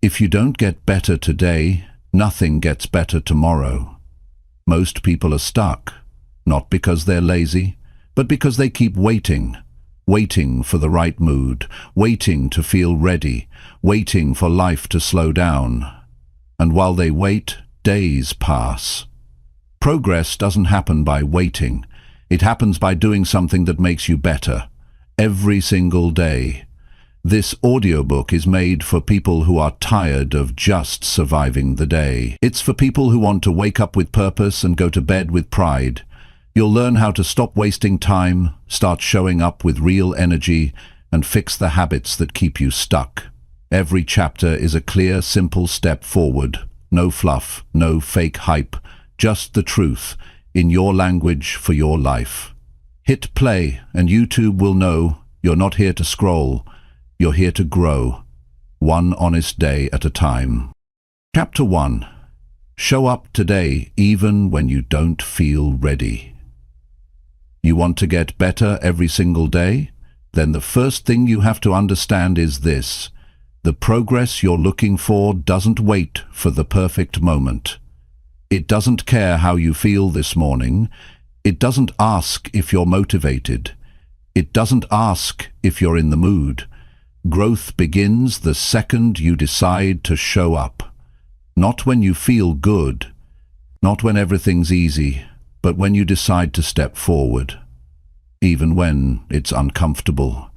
If you don't get better today, nothing gets better tomorrow. Most people are stuck, not because they're lazy, but because they keep waiting. Waiting for the right mood, waiting to feel ready, waiting for life to slow down. And while they wait, days pass. Progress doesn't happen by waiting. It happens by doing something that makes you better, every single day. This audiobook is made for people who are tired of just surviving the day. It's for people who want to wake up with purpose and go to bed with pride. You'll learn how to stop wasting time, start showing up with real energy, and fix the habits that keep you stuck. Every chapter is a clear, simple step forward. No fluff, no fake hype, just the truth, in your language for your life. Hit play, and YouTube will know you're not here to scroll, you're here to grow, one honest day at a time. Chapter 1. Show up today even when you don't feel ready. You want to get better every single day? Then the first thing you have to understand is this: the progress you're looking for doesn't wait for the perfect moment. It doesn't care how you feel this morning. It doesn't ask if you're motivated. It doesn't ask if you're in the mood. Growth begins the second you decide to show up. Not when you feel good, not when everything's easy, but when you decide to step forward. Even when it's uncomfortable,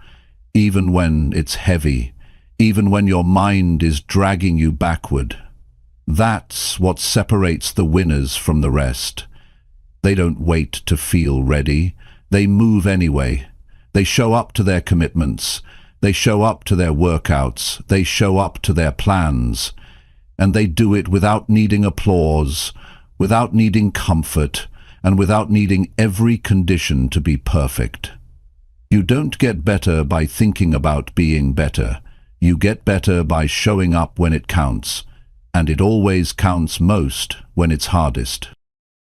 even when it's heavy, even when your mind is dragging you backward. That's what separates the winners from the rest. They don't wait to feel ready. They move anyway. They show up to their commitments. They show up to their workouts. They show up to their plans. And they do it without needing applause, without needing comfort, and without needing every condition to be perfect. You don't get better by thinking about being better. You get better by showing up when it counts, and it always counts most when it's hardest.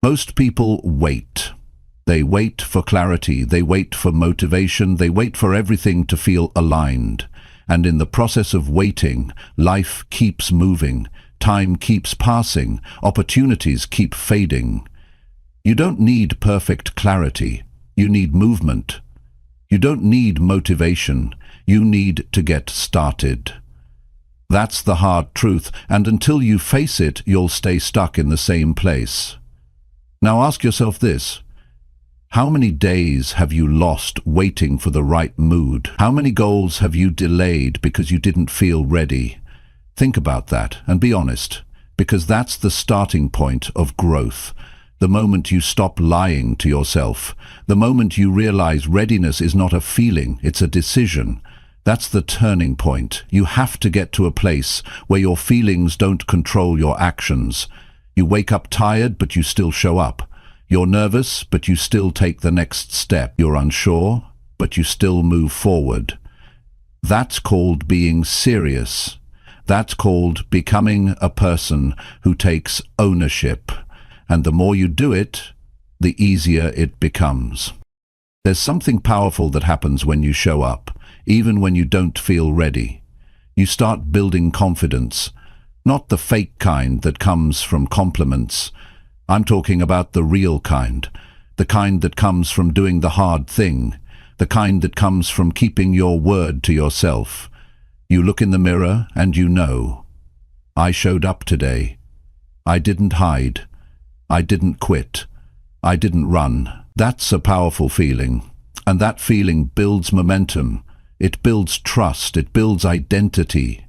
Most people wait. They wait for clarity, they wait for motivation, they wait for everything to feel aligned. And in the process of waiting, life keeps moving, time keeps passing, opportunities keep fading. You don't need perfect clarity, you need movement. You don't need motivation, you need to get started. That's the hard truth, and until you face it, you'll stay stuck in the same place. Now ask yourself this: how many days have you lost waiting for the right mood? How many goals have you delayed because you didn't feel ready? Think about that and be honest, because that's the starting point of growth. The moment you stop lying to yourself, the moment you realize readiness is not a feeling, it's a decision. That's the turning point. You have to get to a place where your feelings don't control your actions. You wake up tired, but you still show up. You're nervous, but you still take the next step. You're unsure, but you still move forward. That's called being serious. That's called becoming a person who takes ownership. And the more you do it, the easier it becomes. There's something powerful that happens when you show up, even when you don't feel ready. You start building confidence, not the fake kind that comes from compliments. I'm talking about the real kind, the kind that comes from doing the hard thing, the kind that comes from keeping your word to yourself. You look in the mirror and you know, I showed up today. I didn't hide. I didn't quit. I didn't run. That's a powerful feeling, and that feeling builds momentum. It builds trust. It builds identity.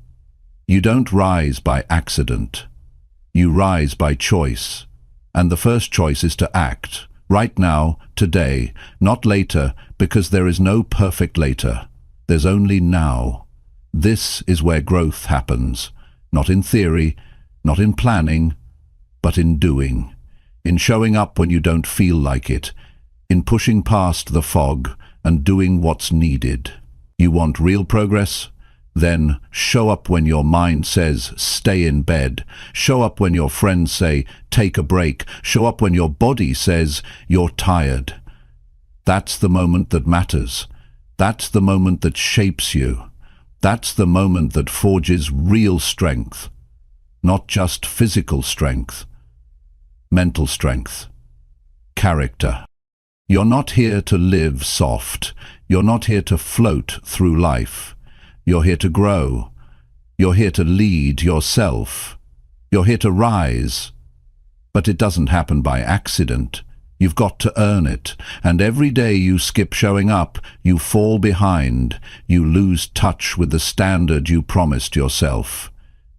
You don't rise by accident. You rise by choice. And the first choice is to act, right now, today, not later, because there is no perfect later. There's only now. This is where growth happens, not in theory, not in planning, but in doing. In showing up when you don't feel like it, in pushing past the fog and doing what's needed. You want real progress? Then show up when your mind says, stay in bed. Show up when your friends say, take a break. Show up when your body says, you're tired. That's the moment that matters. That's the moment that shapes you. That's the moment that forges real strength. Not just physical strength, mental strength, character. You're not here to live soft. You're not here to float through life. You're here to grow. You're here to lead yourself. You're here to rise. But it doesn't happen by accident. You've got to earn it. And every day you skip showing up, you fall behind. You lose touch with the standard you promised yourself.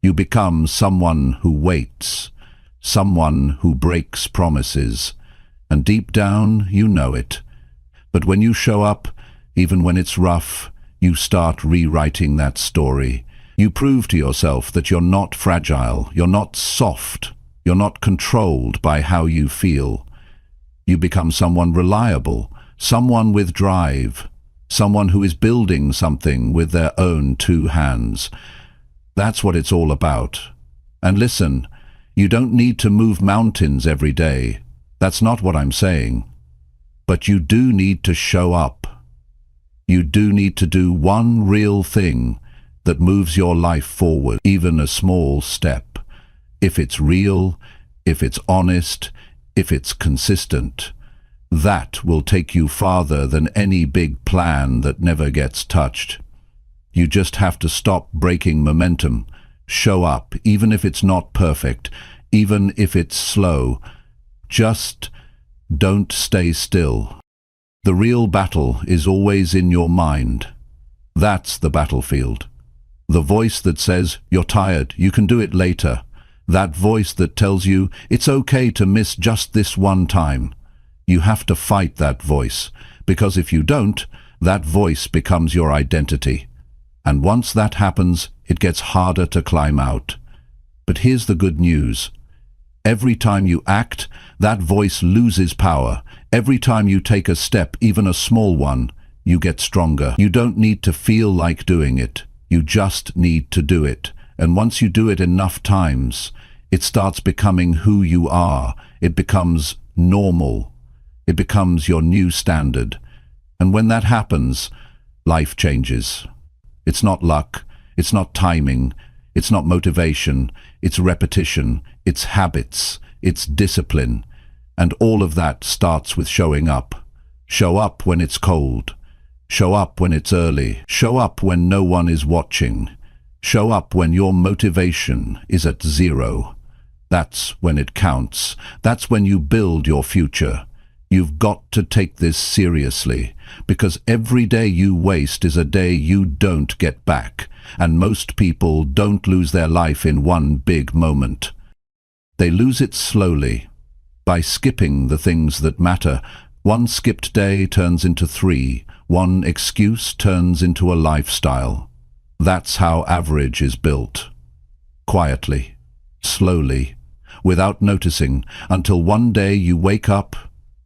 You become someone who waits, someone who breaks promises. And deep down, you know it. But when you show up, even when it's rough, you start rewriting that story. You prove to yourself that you're not fragile, you're not soft, you're not controlled by how you feel. You become someone reliable, someone with drive, someone who is building something with their own two hands. That's what it's all about. And listen, you don't need to move mountains every day. That's not what I'm saying. But you do need to show up. You do need to do one real thing that moves your life forward, even a small step. If it's real, if it's honest, if it's consistent, that will take you farther than any big plan that never gets touched. You just have to stop breaking momentum. Show up, even if it's not perfect, even if it's slow. Just don't stay still. The real battle is always in your mind. That's the battlefield. The voice that says, you're tired, you can do it later. That voice that tells you, it's okay to miss just this one time. You have to fight that voice, because if you don't, that voice becomes your identity. And once that happens, it gets harder to climb out. But here's the good news. Every time you act, that voice loses power. Every time you take a step, even a small one, you get stronger. You don't need to feel like doing it. You just need to do it. And once you do it enough times, it starts becoming who you are. It becomes normal. It becomes your new standard. And when that happens, life changes. It's not luck. It's not timing. It's not motivation. It's repetition. It's habits. It's discipline. And all of that starts with showing up. Show up when it's cold. Show up when it's early. Show up when no one is watching. Show up when your motivation is at zero. That's when it counts. That's when you build your future. You've got to take this seriously, because every day you waste is a day you don't get back, and most people don't lose their life in one big moment. They lose it slowly, by skipping the things that matter. One skipped day turns into 3. One excuse turns into a lifestyle. That's how average is built. Quietly, slowly, without noticing, until one day you wake up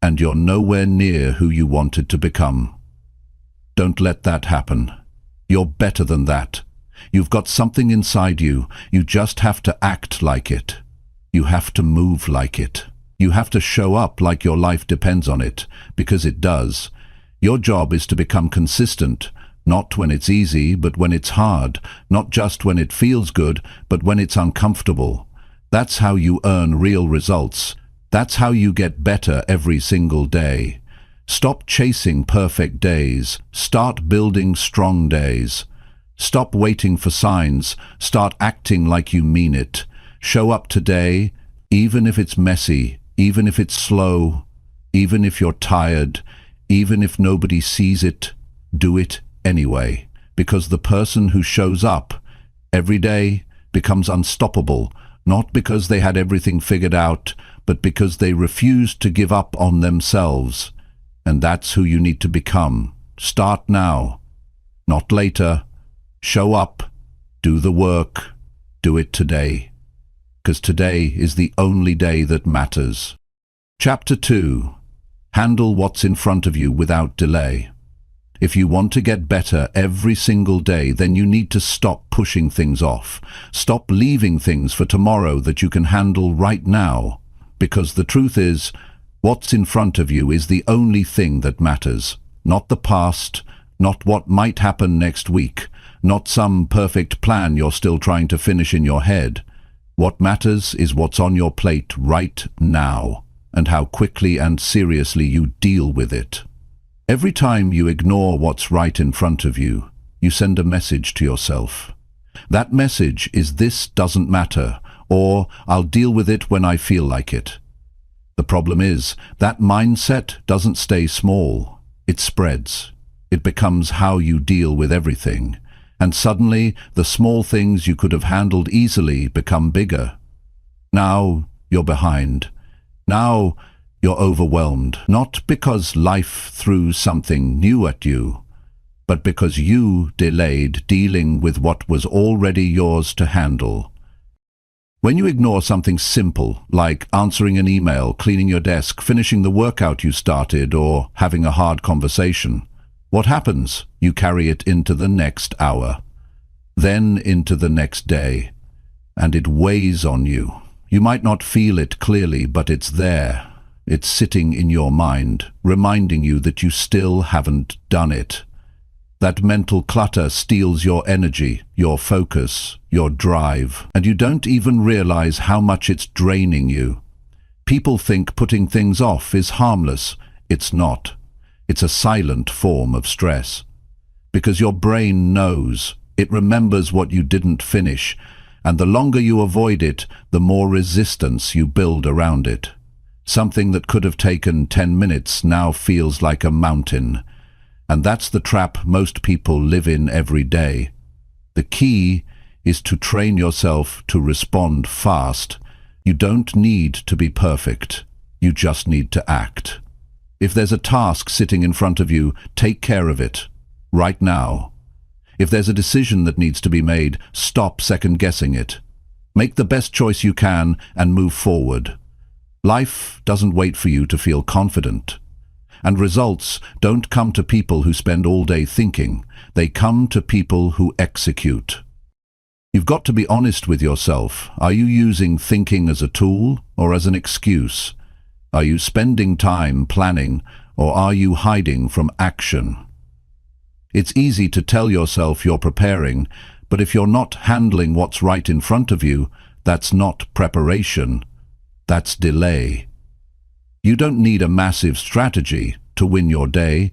and you're nowhere near who you wanted to become. Don't let that happen. You're better than that. You've got something inside you. You just have to act like it. You have to move like it. You have to show up like your life depends on it, because it does. Your job is to become consistent, not when it's easy, but when it's hard, not just when it feels good, but when it's uncomfortable. That's how you earn real results. That's how you get better every single day. Stop chasing perfect days. Start building strong days. Stop waiting for signs. Start acting like you mean it. Show up today, even if it's messy, even if it's slow, even if you're tired, even if nobody sees it. Do it anyway, because the person who shows up every day becomes unstoppable, not because they had everything figured out, but because they refused to give up on themselves. And that's who you need to become. Start now, not later. Show up, do the work, do it today. Because today is the only day that matters. Chapter 2. Handle what's in front of you without delay. If you want to get better every single day, then you need to stop pushing things off. Stop leaving things for tomorrow that you can handle right now. Because the truth is, what's in front of you is the only thing that matters. Not the past, not what might happen next week, not some perfect plan you're still trying to finish in your head. What matters is what's on your plate right now, and how quickly and seriously you deal with it. Every time you ignore what's right in front of you, you send a message to yourself. That message is "this doesn't matter," or "I'll deal with it when I feel like it." The problem is, that mindset doesn't stay small. It spreads. It becomes how you deal with everything. And suddenly, the small things you could have handled easily become bigger. Now you're behind. Now you're overwhelmed, not because life threw something new at you, but because you delayed dealing with what was already yours to handle. When you ignore something simple, like answering an email, cleaning your desk, finishing the workout you started, or having a hard conversation, what happens? You carry it into the next hour, then into the next day, and it weighs on you. You might not feel it clearly, but it's there. It's sitting in your mind, reminding you that you still haven't done it. That mental clutter steals your energy, your focus, your drive, and you don't even realize how much it's draining you. People think putting things off is harmless. It's not. It's a silent form of stress. Because your brain knows. It remembers what you didn't finish, and the longer you avoid it, the more resistance you build around it. Something that could have taken 10 minutes now feels like a mountain. And that's the trap most people live in every day. The key is to train yourself to respond fast. You don't need to be perfect. You just need to act. If there's a task sitting in front of you, take care of it, right now. If there's a decision that needs to be made, stop second-guessing it. Make the best choice you can and move forward. Life doesn't wait for you to feel confident. And results don't come to people who spend all day thinking. They come to people who execute. You've got to be honest with yourself. Are you using thinking as a tool or as an excuse? Are you spending time planning, or are you hiding from action? It's easy to tell yourself you're preparing, but if you're not handling what's right in front of you, that's not preparation. That's delay. You don't need a massive strategy to win your day.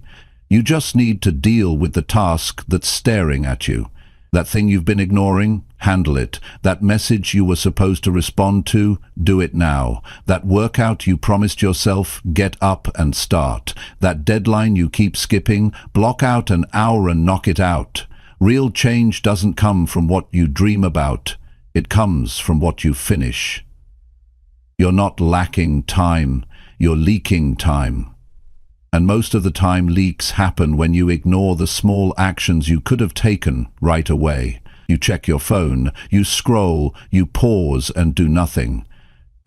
You just need to deal with the task that's staring at you. That thing you've been ignoring, handle it. That message you were supposed to respond to, do it now. That workout you promised yourself, get up and start. That deadline you keep skipping, block out an hour and knock it out. Real change doesn't come from what you dream about. It comes from what you finish. You're not lacking time. You're leaking time. And most of the time leaks happen when you ignore the small actions you could have taken right away. You check your phone, you scroll, you pause and do nothing.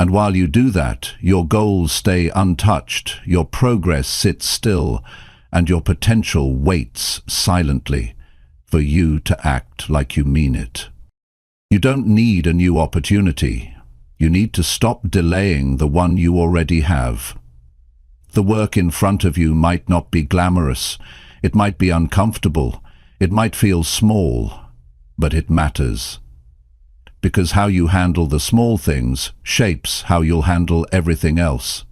And while you do that, your goals stay untouched, your progress sits still, and your potential waits silently for you to act like you mean it. You don't need a new opportunity. You need to stop delaying the one you already have. The work in front of you might not be glamorous. It might be uncomfortable. It might feel small, but it matters. Because how you handle the small things shapes how you'll handle everything else.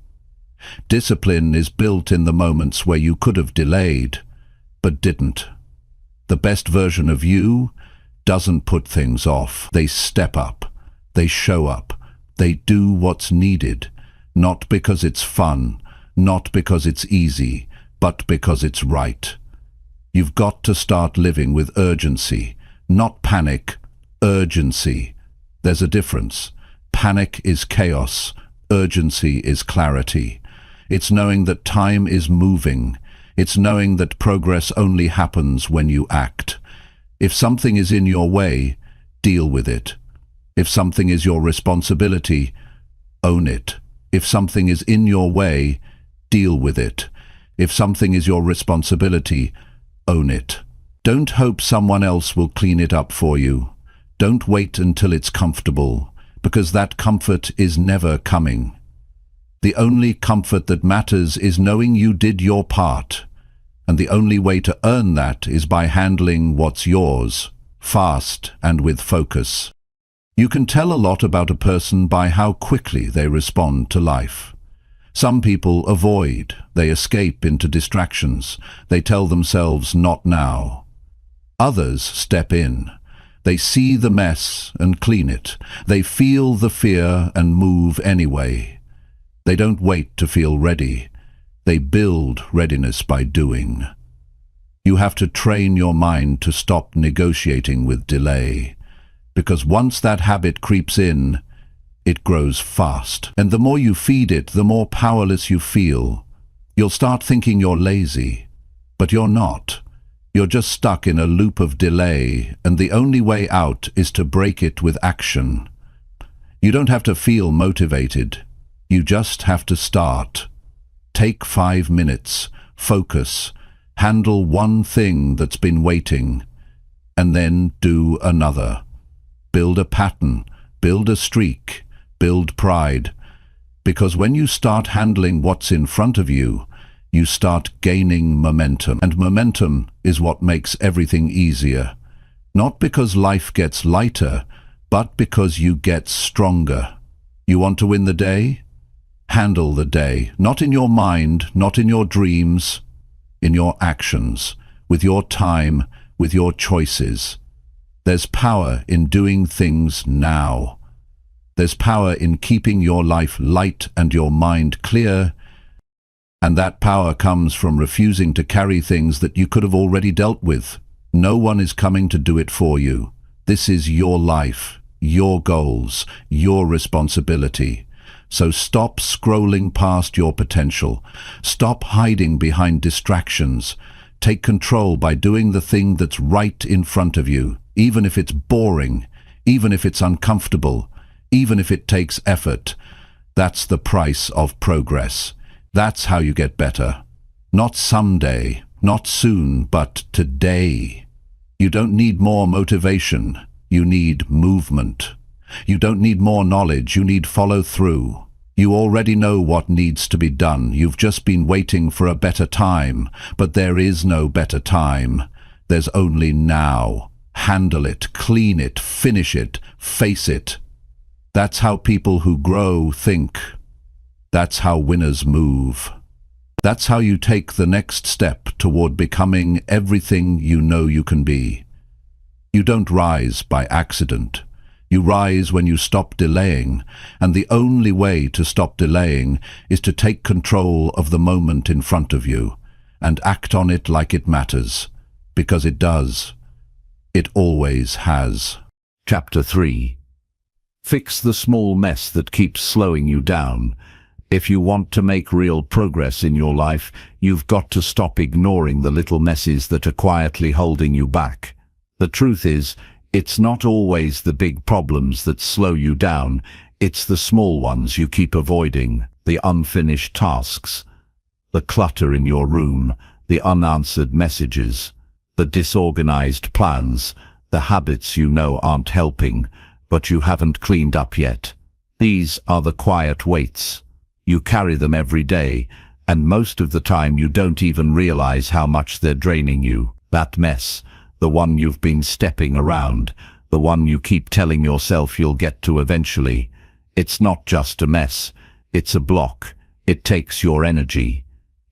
Discipline is built in the moments where you could have delayed, but didn't. The best version of you doesn't put things off. They step up. They show up. They do what's needed, not because it's fun, not because it's easy, but because it's right. You've got to start living with urgency, not panic, urgency. There's a difference. Panic is chaos. Urgency is clarity. It's knowing that time is moving. It's knowing that progress only happens when you act. If something is in your way, deal with it. If something is your responsibility, own it. If something is in your way, deal with it. If something is your responsibility, own it. Don't hope someone else will clean it up for you. Don't wait until it's comfortable, because that comfort is never coming. The only comfort that matters is knowing you did your part, and the only way to earn that is by handling what's yours fast and with focus. You can tell a lot about a person by how quickly they respond to life. Some people avoid, they escape into distractions, they tell themselves not now. Others step in. They see the mess and clean it. They feel the fear and move anyway. They don't wait to feel ready. They build readiness by doing. You have to train your mind to stop negotiating with delay, because once that habit creeps in, it grows fast. And the more you feed it, the more powerless you feel. You'll start thinking you're lazy, but you're not. You're just stuck in a loop of delay, and the only way out is to break it with action. You don't have to feel motivated. You just have to start. Take 5 minutes, focus, handle one thing that's been waiting, and then do another. Build a pattern, build a streak, build pride. Because when you start handling what's in front of you, you start gaining momentum. And momentum is what makes everything easier. Not because life gets lighter, but because you get stronger. You want to win the day? Handle the day, not in your mind, not in your dreams, in your actions, with your time, with your choices. There's power in doing things now. There's power in keeping your life light and your mind clear, and that power comes from refusing to carry things that you could have already dealt with. No one is coming to do it for you. This is your life, your goals, your responsibility. So stop scrolling past your potential. Stop hiding behind distractions. Take control by doing the thing that's right in front of you, even if it's boring, even if it's uncomfortable, even if it takes effort. That's the price of progress. That's how you get better. Not someday, not soon, but today. You don't need more motivation. You need movement. You don't need more knowledge. You need follow-through. You already know what needs to be done. You've just been waiting for a better time. But there is no better time. There's only now. Handle it, clean it, finish it, face it. That's how people who grow think. That's how winners move. That's how you take the next step toward becoming everything you know you can be. You don't rise by accident. You rise when you stop delaying, and the only way to stop delaying is to take control of the moment in front of you and act on it like it matters, because it does. It always has. Chapter 3. Fix the small mess that keeps slowing you down. If you want to make real progress in your life, you've got to stop ignoring the little messes that are quietly holding you back. The truth is, it's not always the big problems that slow you down. It's the small ones you keep avoiding, the unfinished tasks, the clutter in your room, the unanswered messages, the disorganized plans, the habits you know aren't helping, but you haven't cleaned up yet. These are the quiet weights. You carry them every day, and most of the time you don't even realize how much they're draining you. That mess, the one you've been stepping around, the one you keep telling yourself you'll get to eventually. It's not just a mess, it's a block. It takes your energy.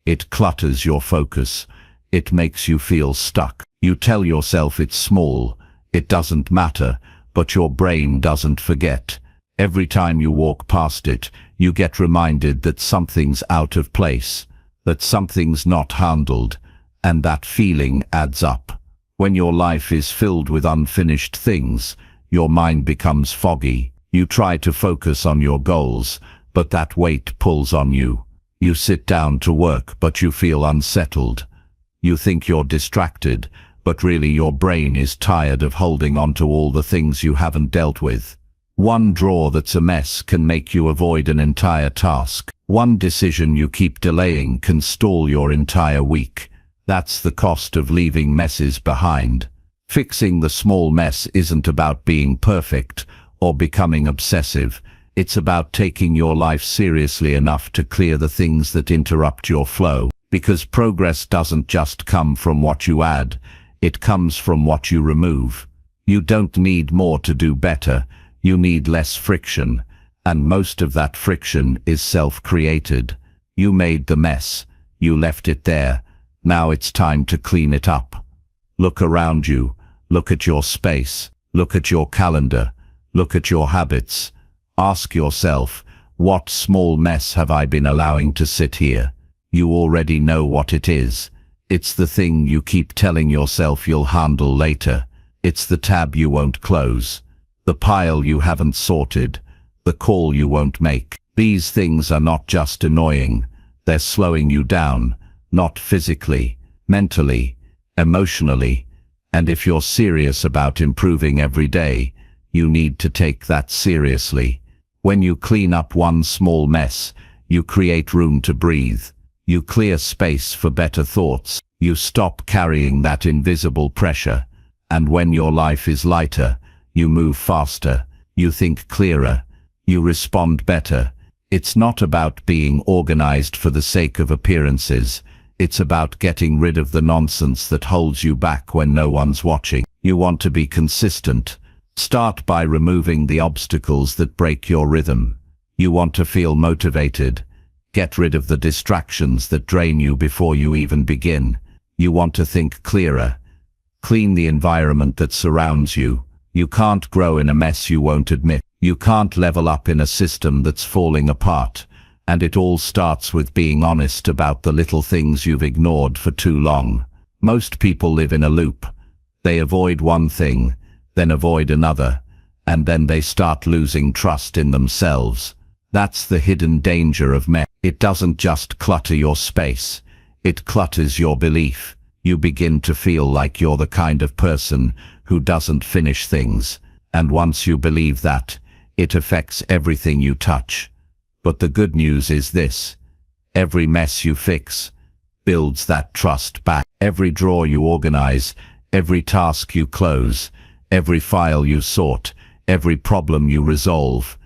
It clutters your focus. It makes you feel stuck. You tell yourself it's small, it doesn't matter, but your brain doesn't forget. Every time you walk past it, you get reminded that something's out of place, that something's not handled, and that feeling adds up. When your life is filled with unfinished things, your mind becomes foggy. You try to focus on your goals, but that weight pulls on you. You sit down to work, but you feel unsettled. You think you're distracted, but really your brain is tired of holding on to all the things you haven't dealt with. One drawer that's a mess can make you avoid an entire task. One decision you keep delaying can stall your entire week. That's the cost of leaving messes behind. Fixing the small mess isn't about being perfect or becoming obsessive. It's about taking your life seriously enough to clear the things that interrupt your flow. Because progress doesn't just come from what you add, it comes from what you remove. You don't need more to do better, you need less friction, and most of that friction is self-created. You made the mess, you left it there, now it's time to clean it up. Look around you, look at your space, look at your calendar, look at your habits. Ask yourself, what small mess have I been allowing to sit here? You already know what it is. It's the thing you keep telling yourself you'll handle later. It's the tab you won't close, the pile you haven't sorted, the call you won't make. These things are not just annoying, they're slowing you down, not physically, mentally, emotionally. And if you're serious about improving every day, you need to take that seriously. When you clean up one small mess, you create room to breathe. You clear space for better thoughts. You stop carrying that invisible pressure. And when your life is lighter, you move faster. You think clearer. You respond better. It's not about being organized for the sake of appearances. It's about getting rid of the nonsense that holds you back when no one's watching. You want to be consistent. Start by removing the obstacles that break your rhythm. You want to feel motivated. Get rid of the distractions that drain you before you even begin. You want to think clearer. Clean the environment that surrounds you. You can't grow in a mess you won't admit. You can't level up in a system that's falling apart. And it all starts with being honest about the little things you've ignored for too long. Most people live in a loop. They avoid one thing, then avoid another, and then they start losing trust in themselves. That's the hidden danger of mess. It doesn't just clutter your space, it clutters your belief. You begin to feel like you're the kind of person who doesn't finish things, and once you believe that, it affects everything you touch. But the good news is this: every mess you fix builds that trust back. Every drawer you organize, every task you close, every file you sort, every problem you resolve,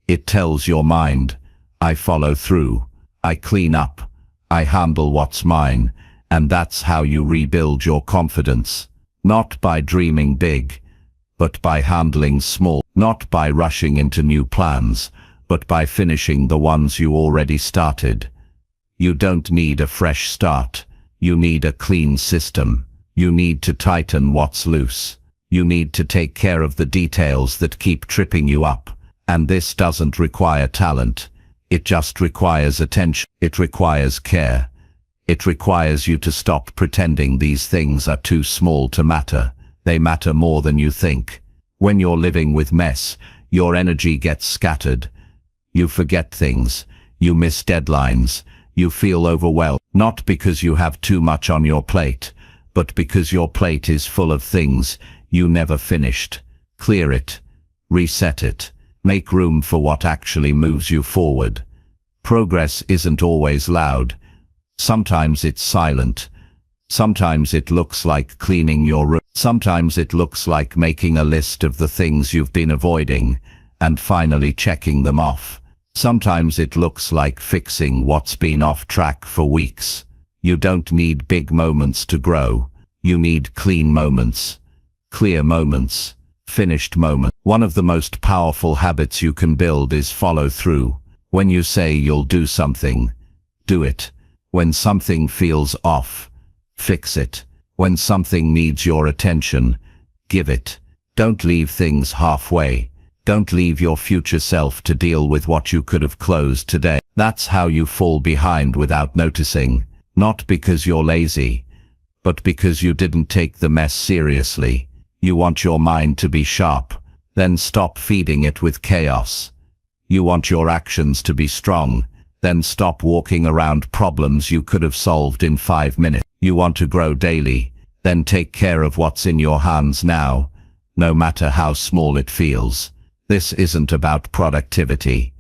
it tells your mind, I follow through, I clean up, I handle what's mine. And that's how you rebuild your confidence. Not by dreaming big, but by handling small. Not by rushing into new plans, but by finishing the ones you already started. You don't need a fresh start. You need a clean system. You need to tighten what's loose. You need to take care of the details that keep tripping you up. And this doesn't require talent. It just requires attention. It requires care. It requires you to stop pretending these things are too small to matter. They matter more than you think. When you're living with mess, your energy gets scattered. You forget things. You miss deadlines. You feel overwhelmed. Not because you have too much on your plate, but because your plate is full of things you never finished. Clear it. Reset it. Make room for what actually moves you forward. Progress isn't always loud. Sometimes it's silent. Sometimes it looks like cleaning your room. Sometimes it looks like making a list of the things you've been avoiding and finally checking them off. Sometimes it looks like fixing what's been off track for weeks. You don't need big moments to grow. You need clean moments, clear moments, finished moments. One of the most powerful habits you can build is follow through. When you say you'll do something, do it. When something feels off, fix it. When something needs your attention, give it. Don't leave things halfway. Don't leave your future self to deal with what you could have closed today. That's how you fall behind without noticing. Not because you're lazy, but because you didn't take the mess seriously. You want your mind to be sharp, then stop feeding it with chaos. You want your actions to be strong, then stop walking around problems you could have solved in 5 minutes. You want to grow daily, then take care of what's in your hands now, no matter how small it feels. This isn't about productivity.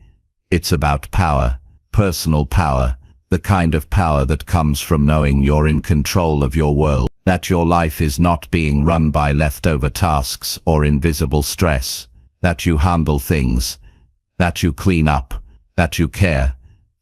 It's about power, personal power, the kind of power that comes from knowing you're in control of your world, that your life is not being run by leftover tasks or invisible stress, that you handle things, that you clean up, that you care.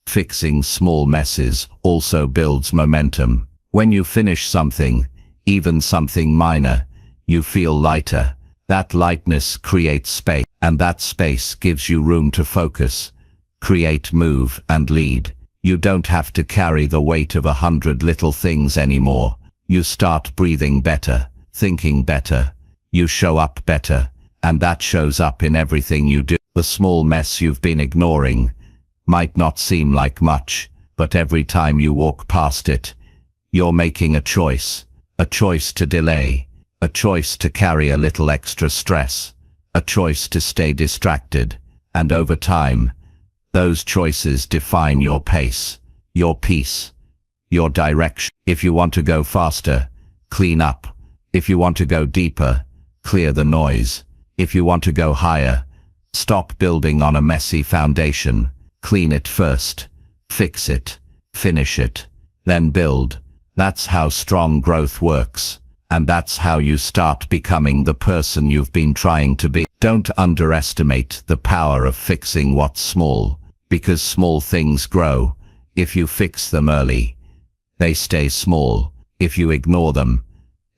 Fixing small messes also builds momentum. When you finish something, even something minor, you feel lighter. That lightness creates space, and that space gives you room to focus, create, move, and lead. You don't have to carry the weight of 100 little things anymore. You start breathing better, thinking better. You show up better, and that shows up in everything you do. The small mess you've been ignoring might not seem like much, but every time you walk past it, you're making a choice to delay, a choice to carry a little extra stress, a choice to stay distracted, and over time, those choices define your pace, your peace, your direction. If you want to go faster, clean up. If you want to go deeper, clear the noise. If you want to go higher, stop building on a messy foundation. Clean it first, fix it, finish it, then build. That's how strong growth works, and that's how you start becoming the person you've been trying to be. Don't underestimate the power of fixing what's small, because small things grow. If you fix them early, they stay small. If you ignore them,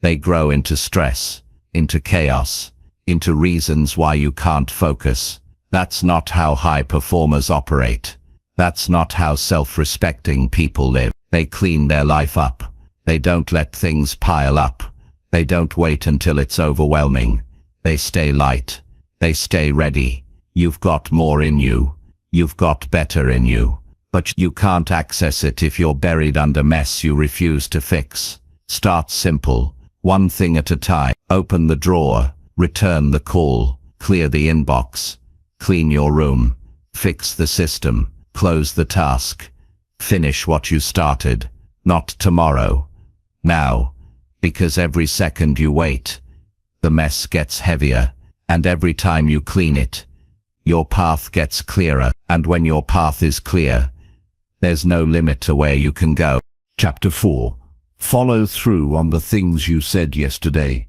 they grow into stress, into chaos, into reasons why you can't focus. That's not how high performers operate. That's not how self-respecting people live. They clean their life up. They don't let things pile up. They don't wait until it's overwhelming. They stay light. They stay ready. You've got more in you. You've got better in you. But you can't access it if you're buried under mess you refuse to fix. Start simple, one thing at a time. Open the drawer, return the call, clear the inbox, clean your room, fix the system, close the task, finish what you started. Not tomorrow, now, because every second you wait, the mess gets heavier, and every time you clean it, your path gets clearer, and when your path is clear, there's no limit to where you can go. Chapter 4. Follow through on the things you said yesterday.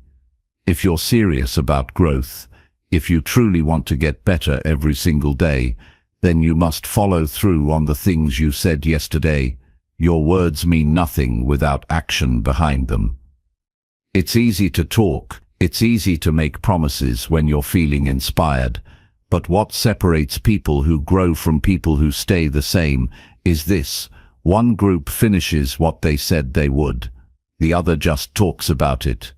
If you're serious about growth, if you truly want to get better every single day, then you must follow through on the things you said yesterday. Your words mean nothing without action behind them. It's easy to talk, it's easy to make promises when you're feeling inspired, but what separates people who grow from people who stay the same is this: one group finishes what they said they would, the other just talks about it.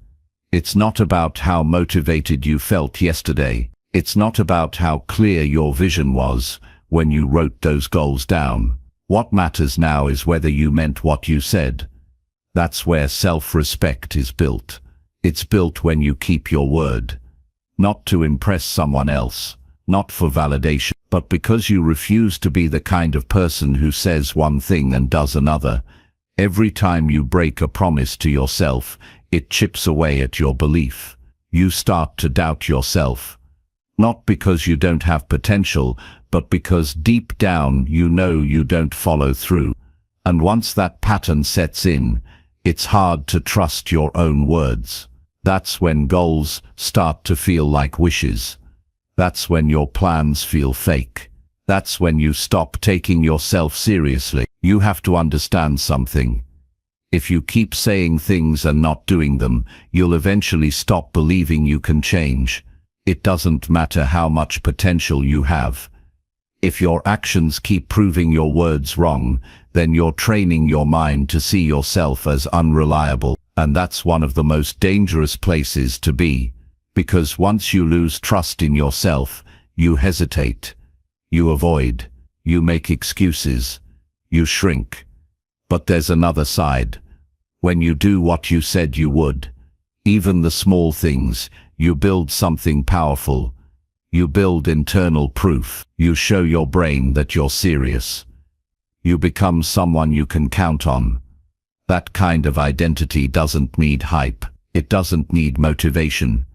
It's not about how motivated you felt yesterday. It's not about how clear your vision was when you wrote those goals down. What matters now is whether you meant what you said. That's where self-respect is built. It's built when you keep your word. Not to impress someone else, not for validation, but because you refuse to be the kind of person who says one thing and does another. Every time you break a promise to yourself, it chips away at your belief. You start to doubt yourself. Not because you don't have potential, but because deep down you know you don't follow through. And once that pattern sets in, it's hard to trust your own words. That's when goals start to feel like wishes. That's when your plans feel fake. That's when you stop taking yourself seriously. You have to understand something. If you keep saying things and not doing them, you'll eventually stop believing you can change. It doesn't matter how much potential you have. If your actions keep proving your words wrong, then you're training your mind to see yourself as unreliable. And that's one of the most dangerous places to be, because once you lose trust in yourself, you hesitate, you avoid, you make excuses, you shrink. But there's another side. When you do what you said you would, even the small things, you build something powerful. You build internal proof. You show your brain that you're serious. You become someone you can count on. That kind of identity doesn't need hype. It doesn't need motivation.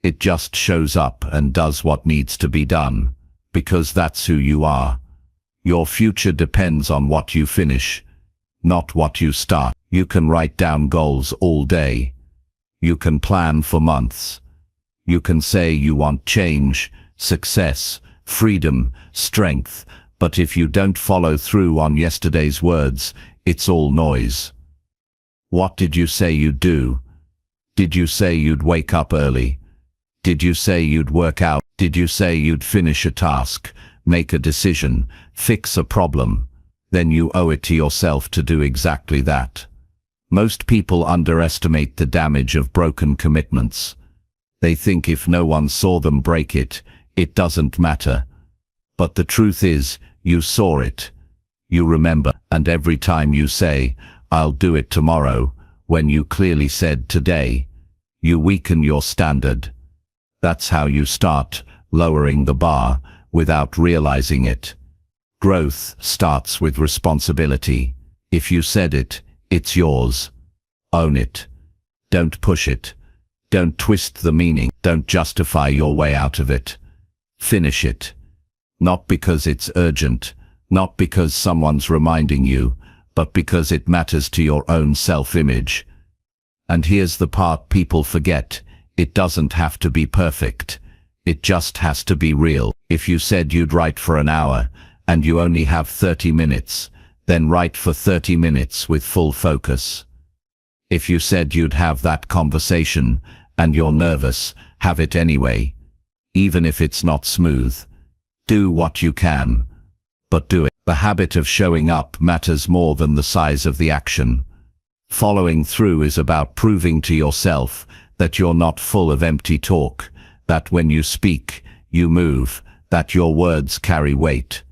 It just shows up and does what needs to be done, because that's who you are. Your future depends on what you finish, not what you start. You can write down goals all day. You can plan for months. You can say you want change, success, freedom, strength, but if you don't follow through on yesterday's words, it's all noise. What did you say you'd do? Did you say you'd wake up early? Did you say you'd work out? Did you say you'd finish a task, make a decision, fix a problem? Then you owe it to yourself to do exactly that. Most people underestimate the damage of broken commitments. They think if no one saw them break it, it doesn't matter. But the truth is, you saw it. You remember, and every time you say, "I'll do it tomorrow," when you clearly said today, you weaken your standard. That's how you start lowering the bar without realizing it. Growth starts with responsibility. If you said it, it's yours. Own it. Don't push it. Don't twist the meaning. Don't justify your way out of it. Finish it. Not because it's urgent, not because someone's reminding you, but because it matters to your own self-image. And here's the part people forget. It doesn't have to be perfect. It just has to be real. If you said you'd write for an hour, and you only have 30 minutes, then write for 30 minutes with full focus. If you said you'd have that conversation, and you're nervous, have it anyway. Even if it's not smooth. Do what you can. But do it. The habit of showing up matters more than the size of the action. Following through is about proving to yourself that you're not full of empty talk, that when you speak, you move, that your words carry weight.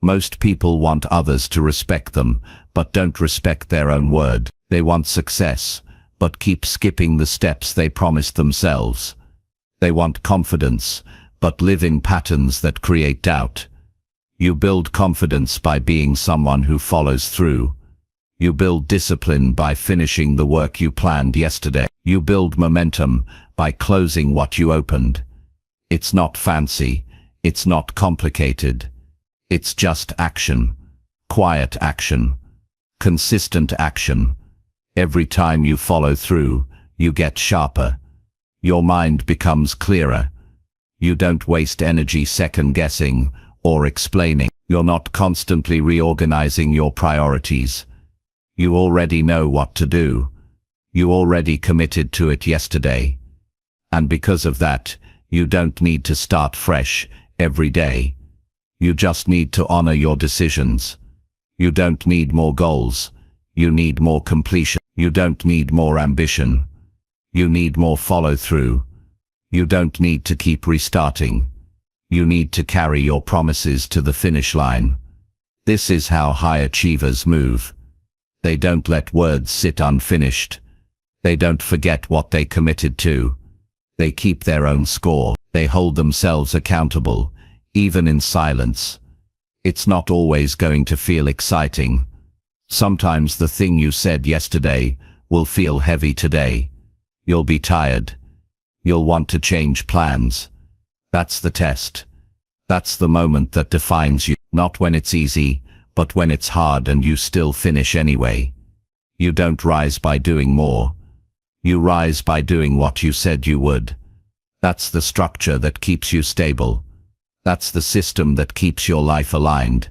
Most people want others to respect them, but don't respect their own word. They want success, but keep skipping the steps they promised themselves. They want confidence, but live in patterns that create doubt. You build confidence by being someone who follows through. You build discipline by finishing the work you planned yesterday. You build momentum by closing what you opened. It's not fancy. It's not complicated. It's just action. Quiet action. Consistent action. Every time you follow through, you get sharper. Your mind becomes clearer. You don't waste energy second-guessing or explaining. You're not constantly reorganizing your priorities. You already know what to do. You already committed to it yesterday. And because of that, you don't need to start fresh every day. You just need to honor your decisions. You don't need more goals. You need more completion. You don't need more ambition. You need more follow-through. You don't need to keep restarting. You need to carry your promises to the finish line. This is how high achievers move. They don't let words sit unfinished. They don't forget what they committed to. They keep their own score. They hold themselves accountable, even in silence. It's not always going to feel exciting. Sometimes the thing you said yesterday will feel heavy today. You'll be tired. You'll want to change plans. That's the test. That's the moment that defines you. Not when it's easy, but when it's hard and you still finish anyway. You don't rise by doing more. You rise by doing what you said you would. That's the structure that keeps you stable. That's the system that keeps your life aligned.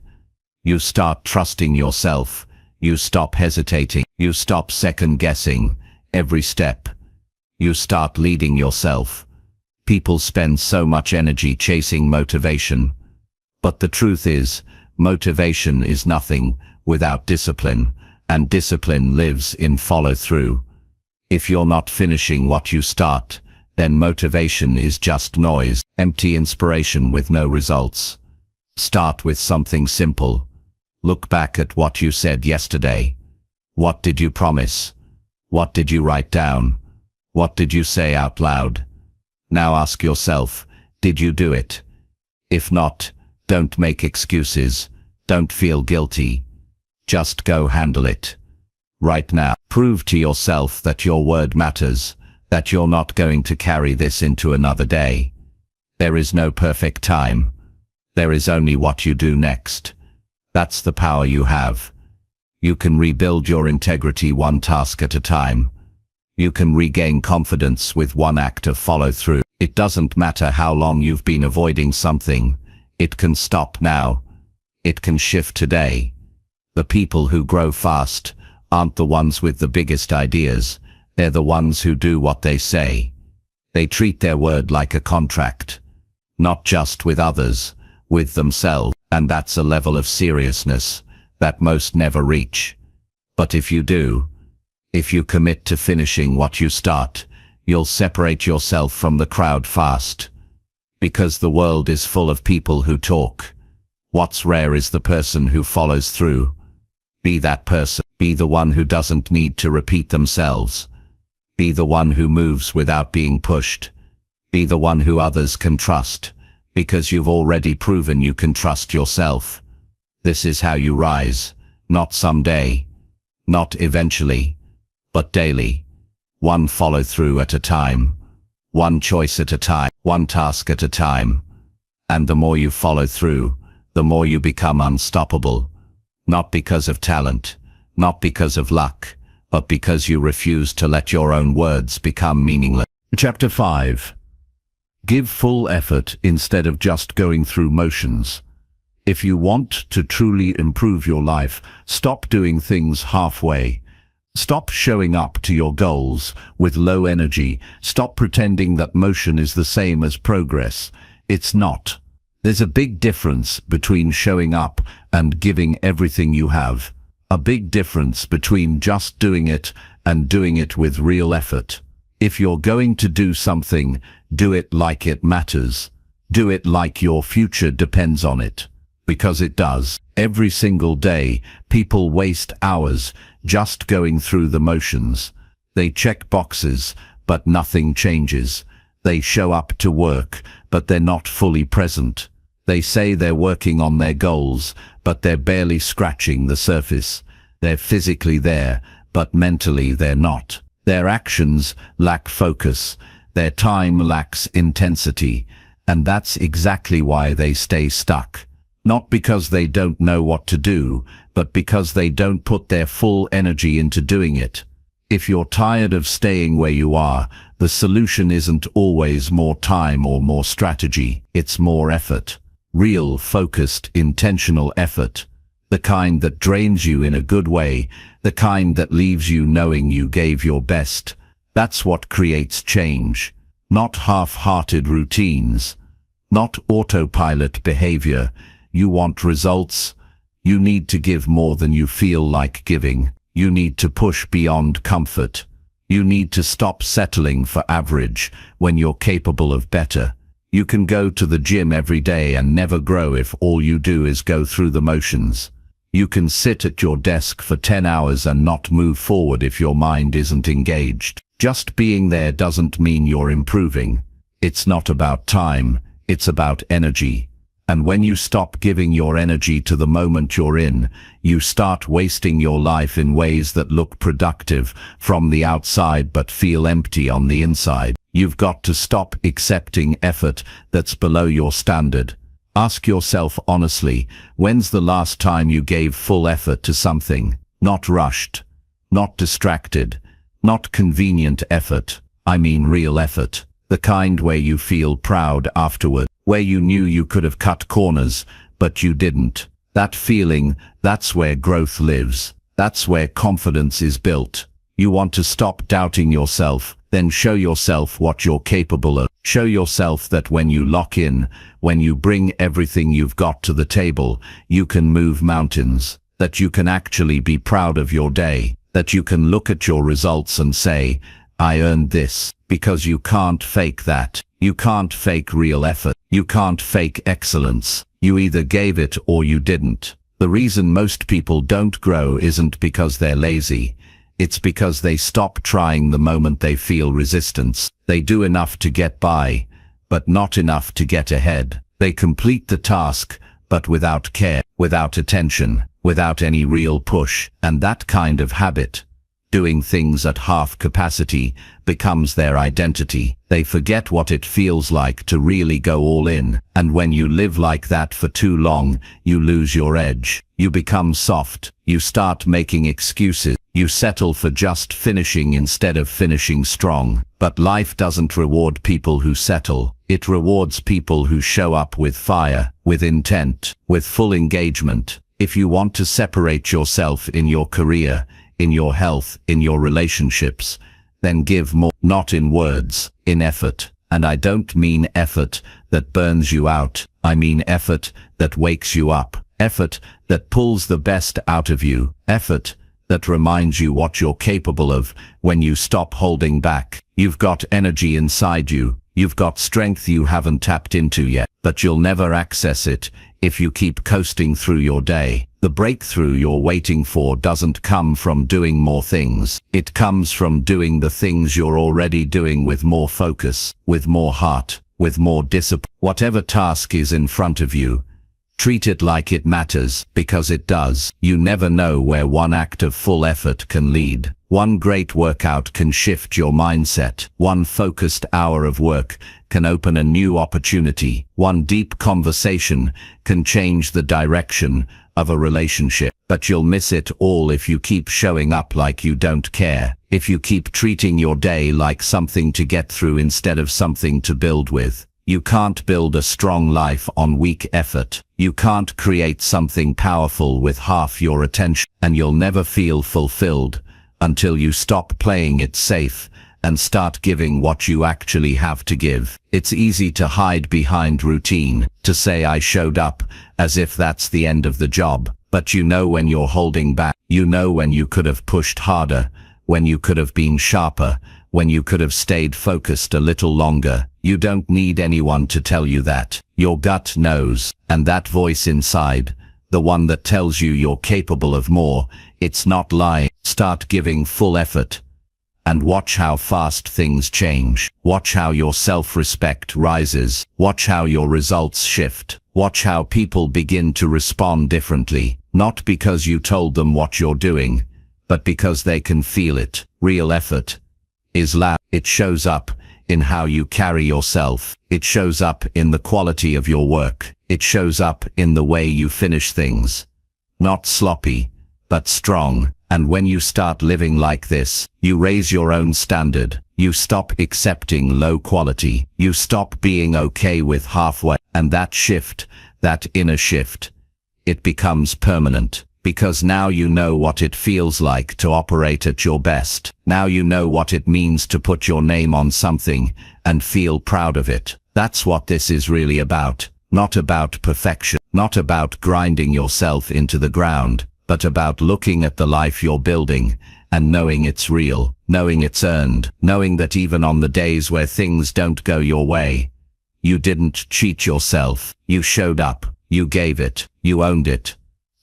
You start trusting yourself. You stop hesitating. You stop second-guessing every step. You start leading yourself. People spend so much energy chasing motivation. But the truth is, motivation is nothing without discipline, and discipline lives in follow-through. If you're not finishing what you start, then motivation is just noise, empty inspiration with no results. Start with something simple. Look back at what you said yesterday. What did you promise? What did you write down? What did you say out loud? Now ask yourself, did you do it? If not, don't make excuses. Don't feel guilty. Just go handle it. Right now, prove to yourself that your word matters, that you're not going to carry this into another day. There is no perfect time. There is only what you do next. That's the power you have. You can rebuild your integrity one task at a time. You can regain confidence with one act of follow-through. It doesn't matter how long you've been avoiding something. It can stop now. It can shift today. The people who grow fast aren't the ones with the biggest ideas. They're the ones who do what they say. They treat their word like a contract, not just with others, with themselves. And that's a level of seriousness that most never reach. But if you do, if you commit to finishing what you start, you'll separate yourself from the crowd fast. Because the world is full of people who talk. What's rare is the person who follows through. Be that person. Be the one who doesn't need to repeat themselves. Be the one who moves without being pushed. Be the one who others can trust, because you've already proven you can trust yourself. This is how you rise, not someday, not eventually, but daily. One follow-through at a time, one choice at a time, one task at a time. And the more you follow through, the more you become unstoppable. Not because of talent, not because of luck, but because you refuse to let your own words become meaningless. Chapter 5. Give full effort instead of just going through motions. If you want to truly improve your life, stop doing things halfway. Stop showing up to your goals with low energy. Stop pretending that motion is the same as progress. It's not. There's a big difference between showing up and giving everything you have. A big difference between just doing it and doing it with real effort. If you're going to do something, do it like it matters. Do it like your future depends on it. Because it does. Every single day, people waste hours just going through the motions. They check boxes, but nothing changes. They show up to work, but they're not fully present. They say they're working on their goals, but they're barely scratching the surface. They're physically there, but mentally they're not. Their actions lack focus. Their time lacks intensity. And that's exactly why they stay stuck. Not because they don't know what to do, but because they don't put their full energy into doing it. If you're tired of staying where you are, the solution isn't always more time or more strategy. It's more effort. Real, focused, intentional effort. The kind that drains you in a good way. The kind that leaves you knowing you gave your best. That's what creates change. Not half-hearted routines. Not autopilot behavior. You want results? You need to give more than you feel like giving. You need to push beyond comfort. You need to stop settling for average when you're capable of better. You can go to the gym every day and never grow if all you do is go through the motions. You can sit at your desk for 10 hours and not move forward if your mind isn't engaged. Just being there doesn't mean you're improving. It's not about time, it's about energy. And when you stop giving your energy to the moment you're in, you start wasting your life in ways that look productive from the outside but feel empty on the inside. You've got to stop accepting effort that's below your standard. Ask yourself honestly, when's the last time you gave full effort to something? Not rushed, not distracted, not convenient effort. I mean real effort. The kind where you feel proud afterward. Where you knew you could have cut corners, but you didn't. That feeling, that's where growth lives. That's where confidence is built. You want to stop doubting yourself, then show yourself what you're capable of. Show yourself that when you lock in, when you bring everything you've got to the table, you can move mountains. That you can actually be proud of your day. That you can look at your results and say, I earned this. Because you can't fake that. You can't fake real effort. You can't fake excellence. You either gave it or you didn't. The reason most people don't grow isn't because they're lazy. It's because they stop trying the moment they feel resistance. They do enough to get by, but not enough to get ahead. They complete the task, but without care, without attention, without any real push. And that kind of habit, doing things at half capacity, becomes their identity. They forget what it feels like to really go all in. And when you live like that for too long, you lose your edge. You become soft. You start making excuses. You settle for just finishing instead of finishing strong. But life doesn't reward people who settle. It rewards people who show up with fire, with intent, with full engagement. If you want to separate yourself in your career, in your health, in your relationships, then give more, not in words, in effort. And I don't mean effort that burns you out. I mean effort that wakes you up. Effort that pulls the best out of you. Effort that reminds you what you're capable of when you stop holding back. You've got energy inside you. You've got strength you haven't tapped into yet, but you'll never access it if you keep coasting through your day. The breakthrough you're waiting for doesn't come from doing more things. It comes from doing the things you're already doing with more focus, with more heart, with more discipline. Whatever task is in front of you, treat it like it matters, because it does. You never know where one act of full effort can lead. One great workout can shift your mindset. One focused hour of work can open a new opportunity. One deep conversation can change the direction of a relationship. But you'll miss it all if you keep showing up like you don't care. If you keep treating your day like something to get through instead of something to build with. You can't build a strong life on weak effort. You can't create something powerful with half your attention. And you'll never feel fulfilled until you stop playing it safe and start giving what you actually have to give. It's easy to hide behind routine, to say I showed up, as if that's the end of the job. But you know when you're holding back. You know when you could have pushed harder, when you could have been sharper, when you could have stayed focused a little longer. You don't need anyone to tell you that. Your gut knows, and that voice inside, the one that tells you you're capable of more, it's not lying. Start giving full effort. And watch how fast things change. Watch how your self-respect rises. Watch how your results shift. Watch how people begin to respond differently. Not because you told them what you're doing, but because they can feel it. Real effort is loud. It shows up in how you carry yourself. It shows up in the quality of your work. It shows up in the way you finish things. Not sloppy, but strong. And when you start living like this, you raise your own standard. You stop accepting low quality. You stop being okay with halfway. And that shift, that inner shift, it becomes permanent. Because now you know what it feels like to operate at your best. Now you know what it means to put your name on something and feel proud of it. That's what this is really about. Not about perfection. Not about grinding yourself into the ground, but about looking at the life you're building and knowing it's real, knowing it's earned, knowing that even on the days where things don't go your way, you didn't cheat yourself. You showed up. You gave it. You owned it.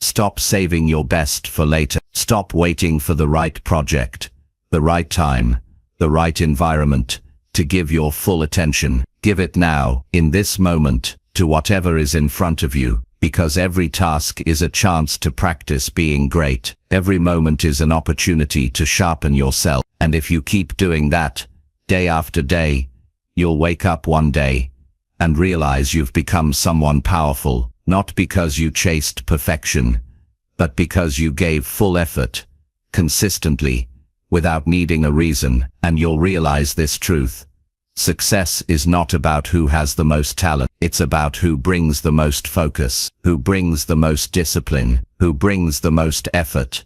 Stop saving your best for later. Stop waiting for the right project, the right time, the right environment to give your full attention. Give it now, in this moment, to whatever is in front of you, because every task is a chance to practice being great. Every moment is an opportunity to sharpen yourself. And if you keep doing that, day after day, you'll wake up one day and realize you've become someone powerful. Not because you chased perfection, but because you gave full effort, consistently, without needing a reason. And you'll realize this truth. Success is not about who has the most talent. It's about who brings the most focus, who brings the most discipline, who brings the most effort.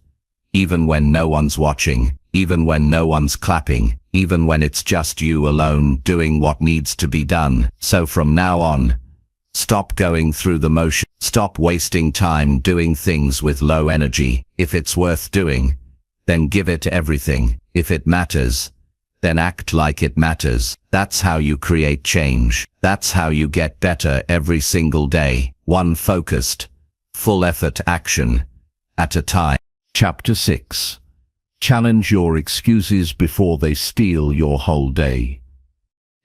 Even when no one's watching, even when no one's clapping, even when it's just you alone doing what needs to be done. So from now on, stop going through the motion. Stop wasting time doing things with low energy. If it's worth doing, then give it everything. If it matters, then act like it matters. That's how you create change. That's how you get better every single day. One focused, full effort action at a time. Chapter 6. Challenge your excuses before they steal your whole day.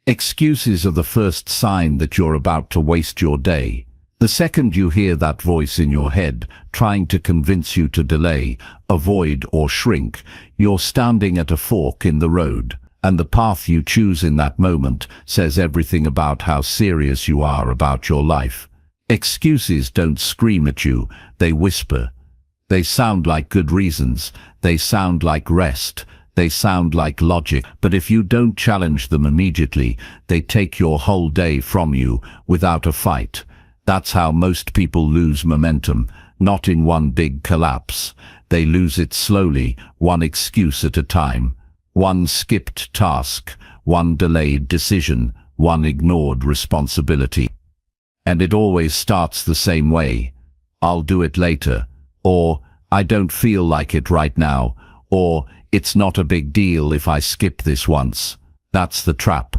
Excuses are the first sign that you're about to waste your day. The second you hear that voice in your head trying to convince you to delay, avoid or shrink, you're standing at a fork in the road, and the path you choose in that moment says everything about how serious you are about your life. Excuses don't scream at you, they whisper. They sound like good reasons, they sound like rest, they sound like logic, but if you don't challenge them immediately, they take your whole day from you without a fight. That's how most people lose momentum, not in one big collapse. They lose it slowly, one excuse at a time, One skipped task, one delayed decision, one ignored responsibility. And it always starts the same way. I'll do it later, or I don't feel like it right now, or it's not a big deal if I skip this once. That's the trap.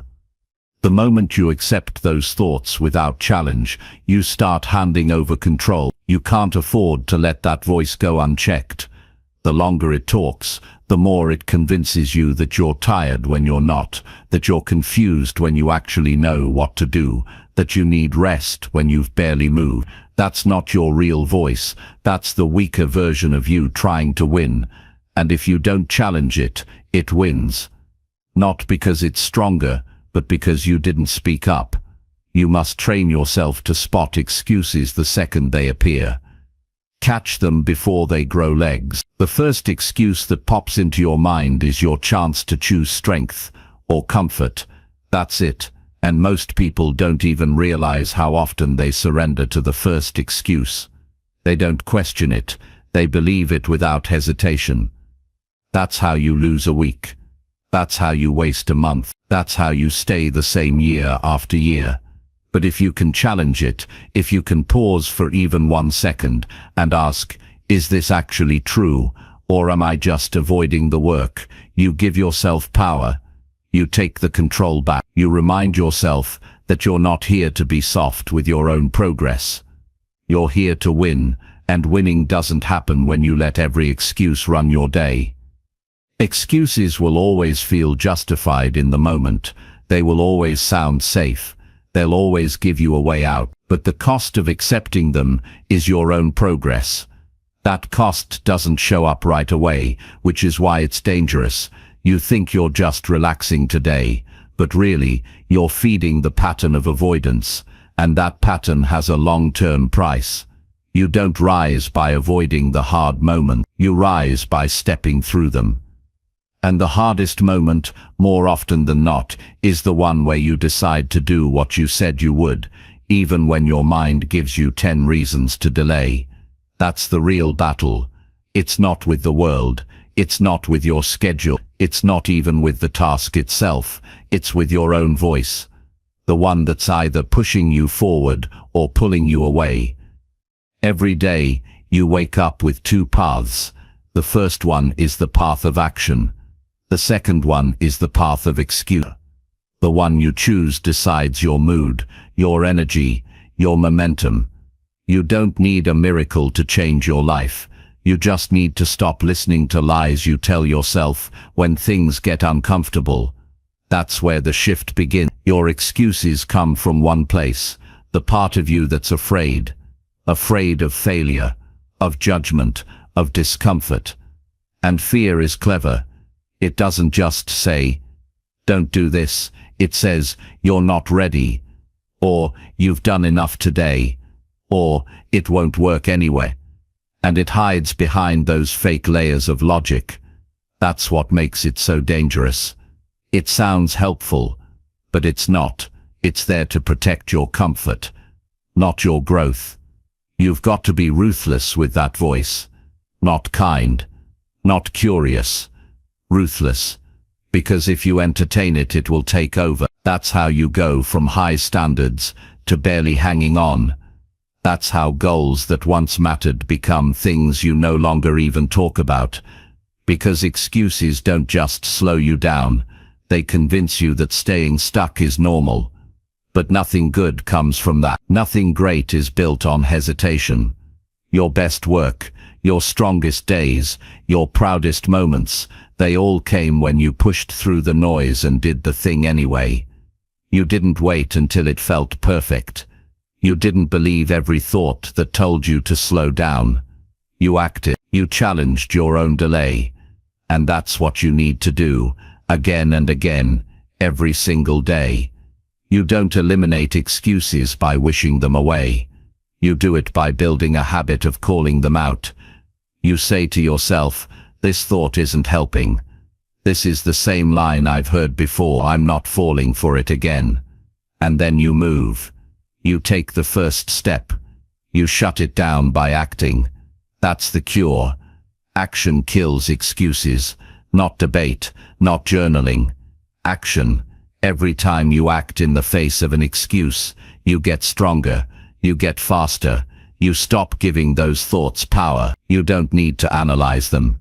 The moment you accept those thoughts without challenge, you start handing over control. You can't afford to let that voice go unchecked. The longer it talks, the more it convinces you that you're tired when you're not, that you're confused when you actually know what to do, that you need rest when you've barely moved. That's not your real voice. That's the weaker version of you trying to win. And if you don't challenge it, it wins. Not because it's stronger, but because you didn't speak up. You must train yourself to spot excuses the second they appear. Catch them before they grow legs. The first excuse that pops into your mind is your chance to choose strength or comfort. That's it. And most people don't even realize how often they surrender to the first excuse. They don't question it. They believe it without hesitation. That's how you lose a week. That's how you waste a month. That's how you stay the same year after year. But if you can challenge it, if you can pause for even 1 second and ask, is this actually true, or am I just avoiding the work? You give yourself power. You take the control back. You remind yourself that you're not here to be soft with your own progress. You're here to win, and winning doesn't happen when you let every excuse run your day. Excuses will always feel justified in the moment. They will always sound safe. They'll always give you a way out. But the cost of accepting them is your own progress. That cost doesn't show up right away, which is why it's dangerous. You think you're just relaxing today, but really, you're feeding the pattern of avoidance, and that pattern has a long-term price. You don't rise by avoiding the hard moment. You rise by stepping through them. And the hardest moment, more often than not, is the one where you decide to do what you said you would, even when your mind gives you 10 reasons to delay. That's the real battle. It's not with the world. It's not with your schedule. It's not even with the task itself. It's with your own voice. The one that's either pushing you forward or pulling you away. Every day, you wake up with 2 paths. The first one is the path of action. The second one is the path of excuse. The one you choose decides your mood, your energy, your momentum. You don't need a miracle to change your life. You just need to stop listening to lies you tell yourself when things get uncomfortable. That's where the shift begins. Your excuses come from one place, the part of you that's afraid. Afraid of failure, of judgment, of discomfort. And fear is clever. It doesn't just say, don't do this. It says, you're not ready, or you've done enough today, or it won't work anyway. And it hides behind those fake layers of logic. That's what makes it so dangerous. It sounds helpful, but it's not. It's there to protect your comfort, not your growth. You've got to be ruthless with that voice. Not kind, not curious. Ruthless, because if you entertain it, it will take over. That's how you go from high standards to barely hanging on. That's how goals that once mattered become things you no longer even talk about. Because excuses don't just slow you down, they convince you that staying stuck is normal. But nothing good comes from that. Nothing great is built on hesitation. Your best work, your strongest days, your proudest moments, they all came when you pushed through the noise and did the thing anyway. You didn't wait until it felt perfect. You didn't believe every thought that told you to slow down. You acted. You challenged your own delay. And that's what you need to do, again and again, every single day. You don't eliminate excuses by wishing them away. You do it by building a habit of calling them out. You say to yourself, this thought isn't helping. This is the same line I've heard before. I'm not falling for it again. And then you move. You take the first step. You shut it down by acting. That's the cure. Action kills excuses. Not debate, not journaling. Action. Every time you act in the face of an excuse, you get stronger, you get faster, you stop giving those thoughts power. You don't need to analyze them.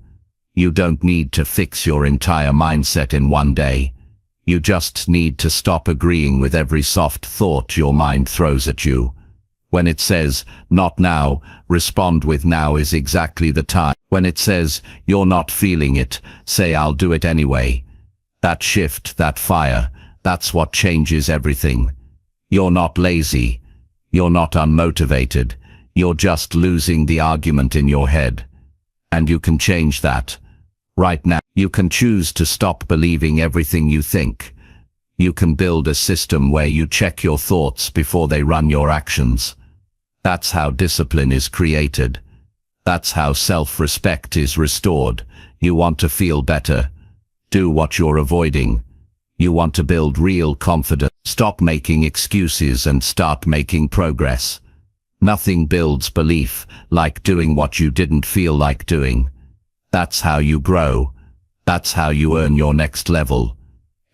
You don't need to fix your entire mindset in one day. You just need to stop agreeing with every soft thought your mind throws at you. When it says, "Not now," respond with, "Now is exactly the time." When it says, "You're not feeling it," say, "I'll do it anyway." That shift, that fire, that's what changes everything. You're not lazy. You're not unmotivated. You're just losing the argument in your head. And you can change that. Right now, you can choose to stop believing everything you think. You can build a system where you check your thoughts before they run your actions. That's how discipline is created. That's how self-respect is restored. You want to feel better. Do what you're avoiding. You want to build real confidence. Stop making excuses and start making progress. Nothing builds belief like doing what you didn't feel like doing. That's how you grow. That's how you earn your next level.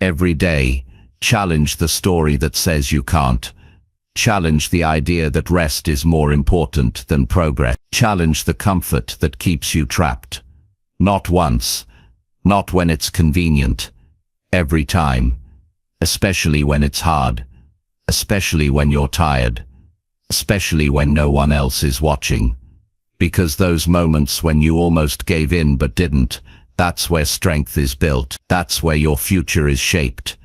Every day, challenge the story that says you can't. Challenge the idea that rest is more important than progress. Challenge the comfort that keeps you trapped. Not once, not when it's convenient. Every time. Especially when it's hard. Especially when you're tired. Especially when no one else is watching. Because those moments when you almost gave in but didn't, that's where strength is built. That's where your future is shaped.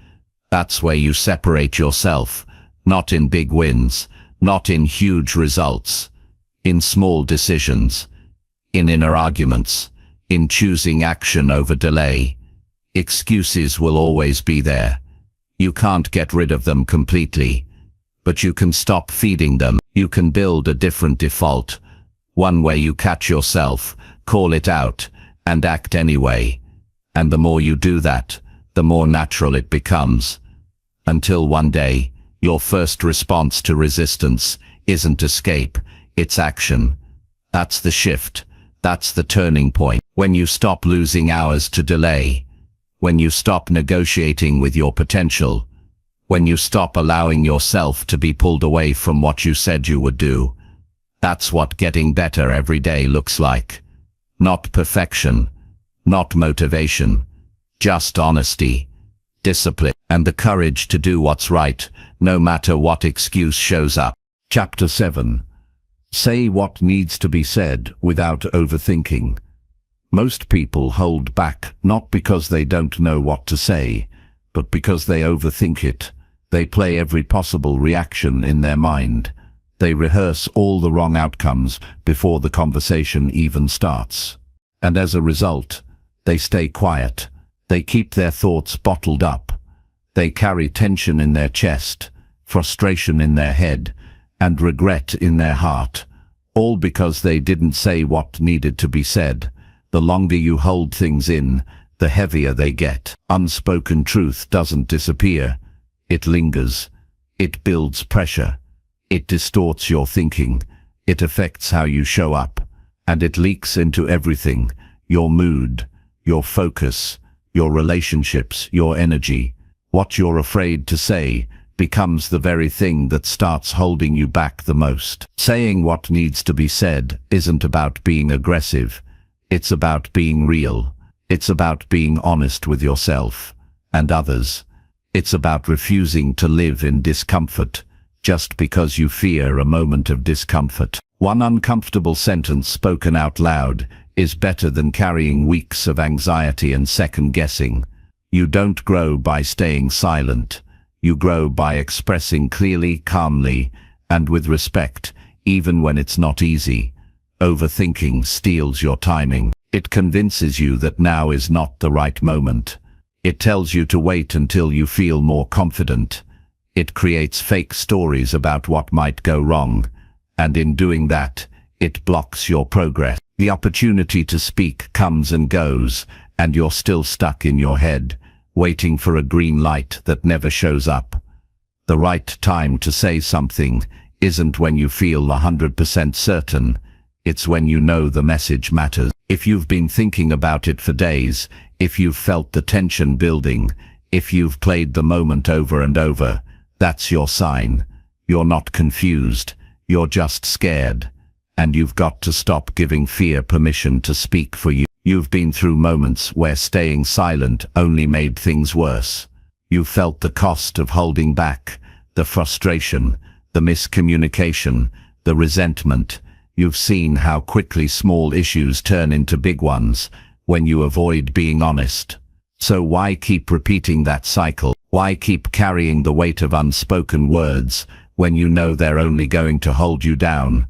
That's where you separate yourself. Not in big wins, not in huge results, in small decisions, in inner arguments, in choosing action over delay. Excuses will always be there. You can't get rid of them completely, but you can stop feeding them. You can build a different default, one where you catch yourself, call it out, and act anyway. And the more you do that, the more natural it becomes. Until one day, your first response to resistance isn't escape, it's action. That's the shift. That's the turning point. When you stop losing hours to delay. When you stop negotiating with your potential. When you stop allowing yourself to be pulled away from what you said you would do. That's what getting better every day looks like. Not perfection. Not motivation. Just honesty. Discipline. And the courage to do what's right, no matter what excuse shows up. Chapter 7. Say what needs to be said without overthinking. Most people hold back not because they don't know what to say, but because they overthink it. They play every possible reaction in their mind. They rehearse all the wrong outcomes before the conversation even starts. And as a result, they stay quiet. They keep their thoughts bottled up. They carry tension in their chest, frustration in their head, and regret in their heart, all because they didn't say what needed to be said. The longer you hold things in, the heavier they get. Unspoken truth doesn't disappear. It lingers. It builds pressure. It distorts your thinking. It affects how you show up. And it leaks into everything: your mood, your focus, your relationships, your energy. What you're afraid to say becomes the very thing that starts holding you back the most. Saying what needs to be said isn't about being aggressive. It's about being real. It's about being honest with yourself and others. It's about refusing to live in discomfort just because you fear a moment of discomfort. One uncomfortable sentence spoken out loud is better than carrying weeks of anxiety and second-guessing. You don't grow by staying silent. You grow by expressing clearly, calmly, and with respect, even when it's not easy. Overthinking steals your timing. It convinces you that now is not the right moment. It tells you to wait until you feel more confident. It creates fake stories about what might go wrong, and in doing that, it blocks your progress. The opportunity to speak comes and goes, and you're still stuck in your head, waiting for a green light that never shows up. The right time to say something isn't when you feel 100% certain. It's when you know the message matters. If you've been thinking about it for days, If you've felt the tension building, if you've played the moment over and over, that's your sign. You're not confused, you're just scared. And you've got to stop giving fear permission to speak for you. You've been through moments where staying silent only made things worse. You've felt the cost of holding back, the frustration, the miscommunication, the resentment. You've seen how quickly small issues turn into big ones when you avoid being honest. So why keep repeating that cycle? Why keep carrying the weight of unspoken words when you know they're only going to hold you down?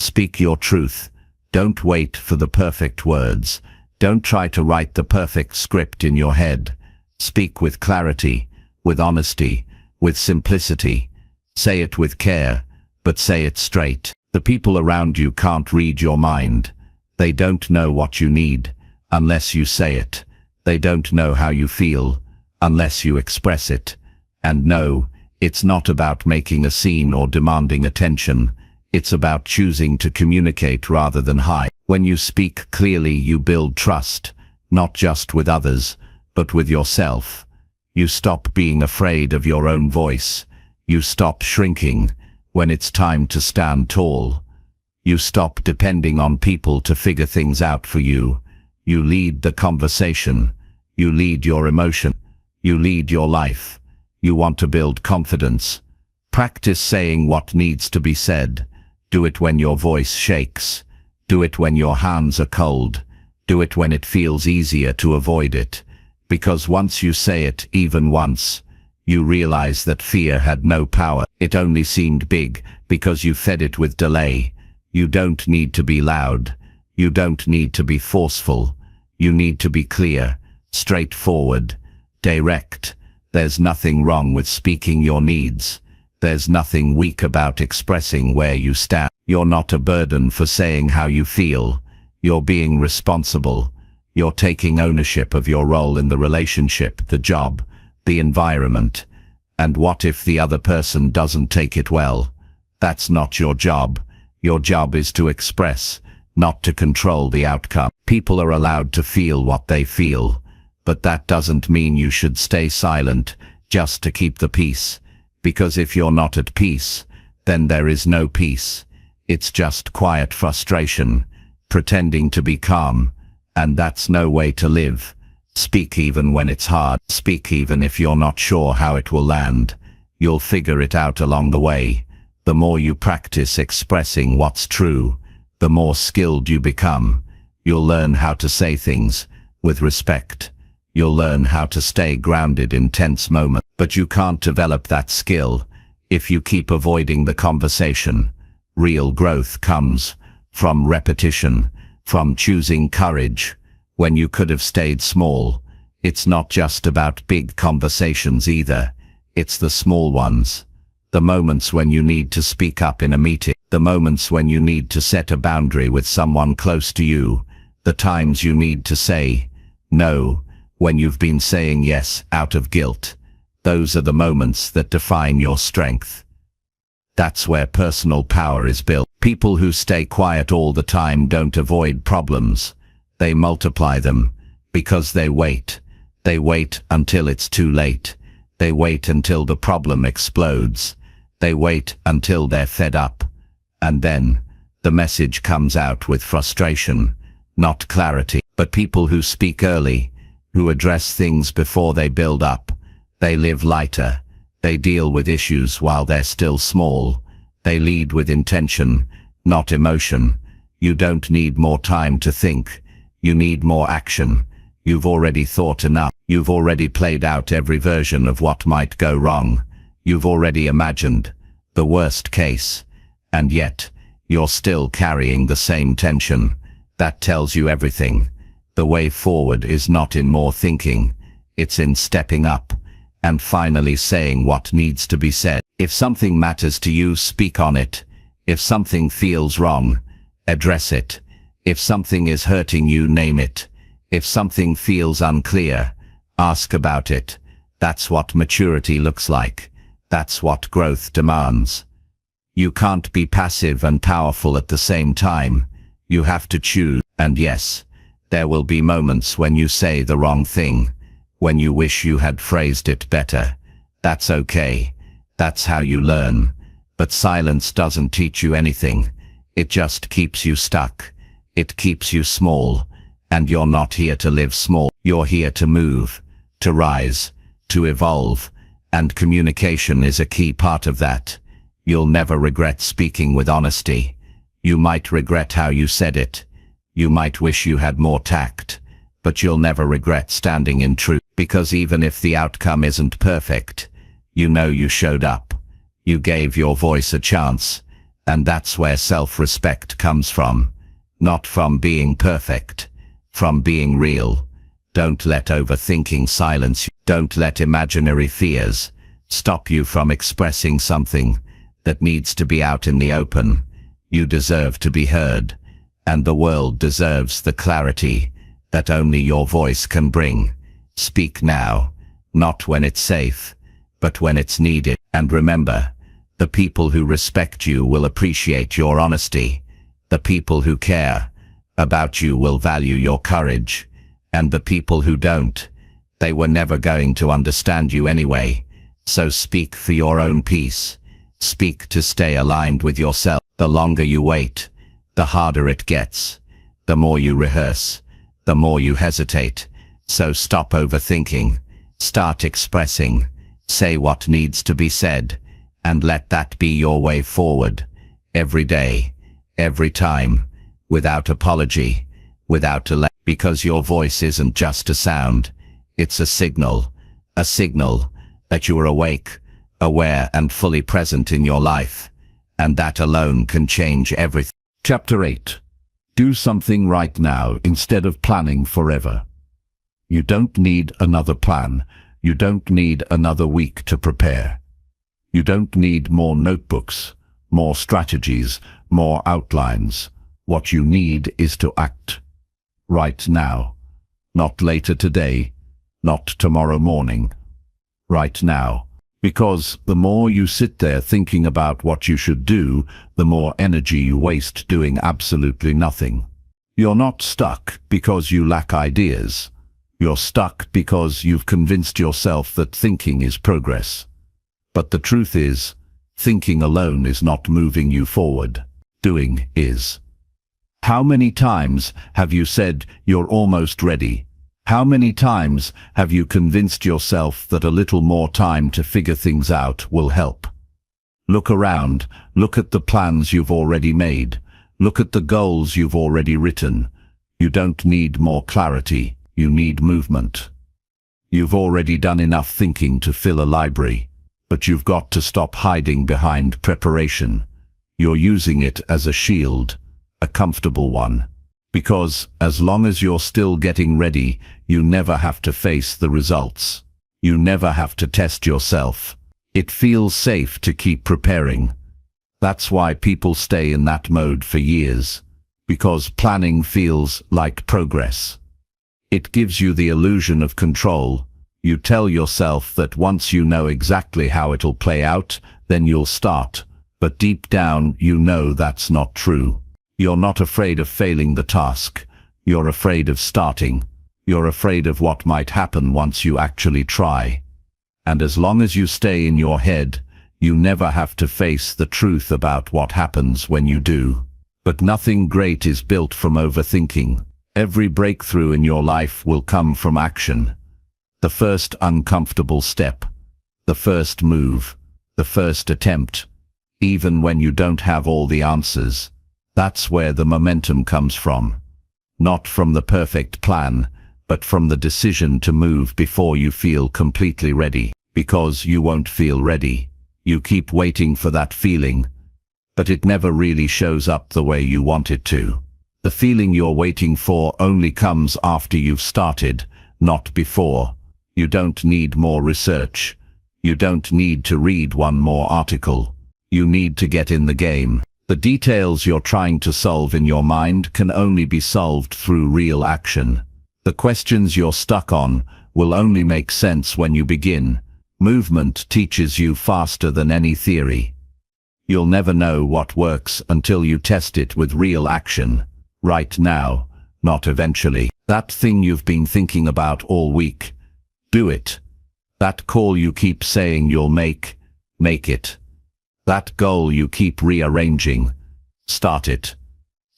Speak your truth. Don't wait for the perfect words. Don't try to write the perfect script in your head. Speak with clarity, with honesty, with simplicity. Say it with care, but say it straight. The people around you can't read your mind. They don't know what you need unless you say it. They don't know how you feel unless you express it. And no, it's not about making a scene or demanding attention. It's about choosing to communicate rather than hide. When you speak clearly, you build trust, not just with others, but with yourself. You stop being afraid of your own voice. You stop shrinking when it's time to stand tall. You stop depending on people to figure things out for you. You lead the conversation. You lead your emotion. You lead your life. You want to build confidence. Practice saying what needs to be said. Do it when your voice shakes. Do it when your hands are cold. Do it when it feels easier to avoid it. Because once you say it, even once, you realize that fear had no power. It only seemed big because you fed it with delay. You don't need to be loud. You don't need to be forceful. You need to be clear, straightforward, direct. There's nothing wrong with speaking your needs. There's nothing weak about expressing where you stand. You're not a burden for saying how you feel. You're being responsible. You're taking ownership of your role in the relationship, the job, the environment. And what if the other person doesn't take it well? That's not your job. Your job is to express, not to control the outcome. People are allowed to feel what they feel, but that doesn't mean you should stay silent just to keep the peace. Because if you're not at peace, then there is no peace. It's just quiet frustration, pretending to be calm, and that's no way to live. Speak even when it's hard. Speak even if you're not sure how it will land. You'll figure it out along the way. The more you practice expressing what's true, the more skilled you become. You'll learn how to say things with respect. You'll learn how to stay grounded in tense moments. But you can't develop that skill if you keep avoiding the conversation. Real growth comes from repetition, from choosing courage when you could have stayed small. It's not just about big conversations either. It's the small ones. The moments when you need to speak up in a meeting. The moments when you need to set a boundary with someone close to you. The times you need to say no when you've been saying yes out of guilt. Those are the moments that define your strength. That's where personal power is built. People who stay quiet all the time don't avoid problems. They multiply them because they wait. They wait until it's too late. They wait until the problem explodes. They wait until they're fed up. And then the message comes out with frustration, not clarity. But people who speak early, who address things before they build up, they live lighter. They deal with issues while they're still small. They lead with intention, not emotion. You don't need more time to think. You need more action. You've already thought enough. You've already played out every version of what might go wrong. You've already imagined the worst case. And yet, you're still carrying the same tension. That tells you everything. The way forward is not in more thinking. It's in stepping up and finally saying what needs to be said. If something matters to you, speak on it. If something feels wrong, address it. If something is hurting you, name it. If something feels unclear, ask about it. That's what maturity looks like. That's what growth demands. You can't be passive and powerful at the same time. You have to choose. And yes, There will be moments when you say the wrong thing, when you wish you had phrased it better. That's okay. That's how you learn. But silence doesn't teach you anything. It just keeps you stuck. It keeps you small. And you're not here to live small. You're here to move, to rise, to evolve. And communication is a key part of that. You'll never regret speaking with honesty. You might regret how you said it. You might wish you had more tact. But you'll never regret standing in truth. Because even if the outcome isn't perfect, you know you showed up. You gave your voice a chance. And that's where self-respect comes from. Not from being perfect. From being real. Don't let overthinking silence you. Don't let imaginary fears stop you from expressing something that needs to be out in the open. You deserve to be heard. And the world deserves the clarity that only your voice can bring. Speak now, not when it's safe, but when it's needed. And remember, the people who respect you will appreciate your honesty. The people who care about you will value your courage. And the people who don't, they were never going to understand you anyway. So speak for your own peace. Speak to stay aligned with yourself. The longer you wait, the harder it gets. The more you rehearse, the more you hesitate. So stop overthinking. Start expressing. Say what needs to be said. And let that be your way forward. Every day, every time, without apology, without because your voice isn't just a sound. It's a signal that you are awake, aware and fully present in your life. And that alone can change everything. Chapter 8. Do something right now instead of planning forever. You don't need another plan. You don't need another week to prepare. You don't need more notebooks, more strategies, more outlines. What you need is to act. Right now. Not later today. Not tomorrow morning. Right now. Because the more you sit there thinking about what you should do, the more energy you waste doing absolutely nothing. You're not stuck because you lack ideas. You're stuck because you've convinced yourself that thinking is progress. But the truth is, thinking alone is not moving you forward. Doing is. How many times have you said you're almost ready? How many times have you convinced yourself that a little more time to figure things out will help? Look around, look at the plans you've already made, look at the goals you've already written. You don't need more clarity, you need movement. You've already done enough thinking to fill a library, but you've got to stop hiding behind preparation. You're using it as a shield, a comfortable one. Because, as long as you're still getting ready, you never have to face the results. You never have to test yourself. It feels safe to keep preparing. That's why people stay in that mode for years. Because planning feels like progress. It gives you the illusion of control. You tell yourself that once you know exactly how it'll play out, then you'll start. But deep down, you know that's not true. You're not afraid of failing the task. You're afraid of starting. You're afraid of what might happen once you actually try. And as long as you stay in your head, you never have to face the truth about what happens when you do. But nothing great is built from overthinking. Every breakthrough in your life will come from action. The first uncomfortable step. The first move. The first attempt. Even when you don't have all the answers. That's where the momentum comes from. Not from the perfect plan, but from the decision to move before you feel completely ready. Because you won't feel ready. You keep waiting for that feeling, but it never really shows up the way you want it to. The feeling you're waiting for only comes after you've started, not before. You don't need more research. You don't need to read one more article. You need to get in the game. The details you're trying to solve in your mind can only be solved through real action. The questions you're stuck on will only make sense when you begin. Movement teaches you faster than any theory. You'll never know what works until you test it with real action. Right now, not eventually. That thing you've been thinking about all week, do it. That call you keep saying you'll make it. That goal you keep rearranging, start it.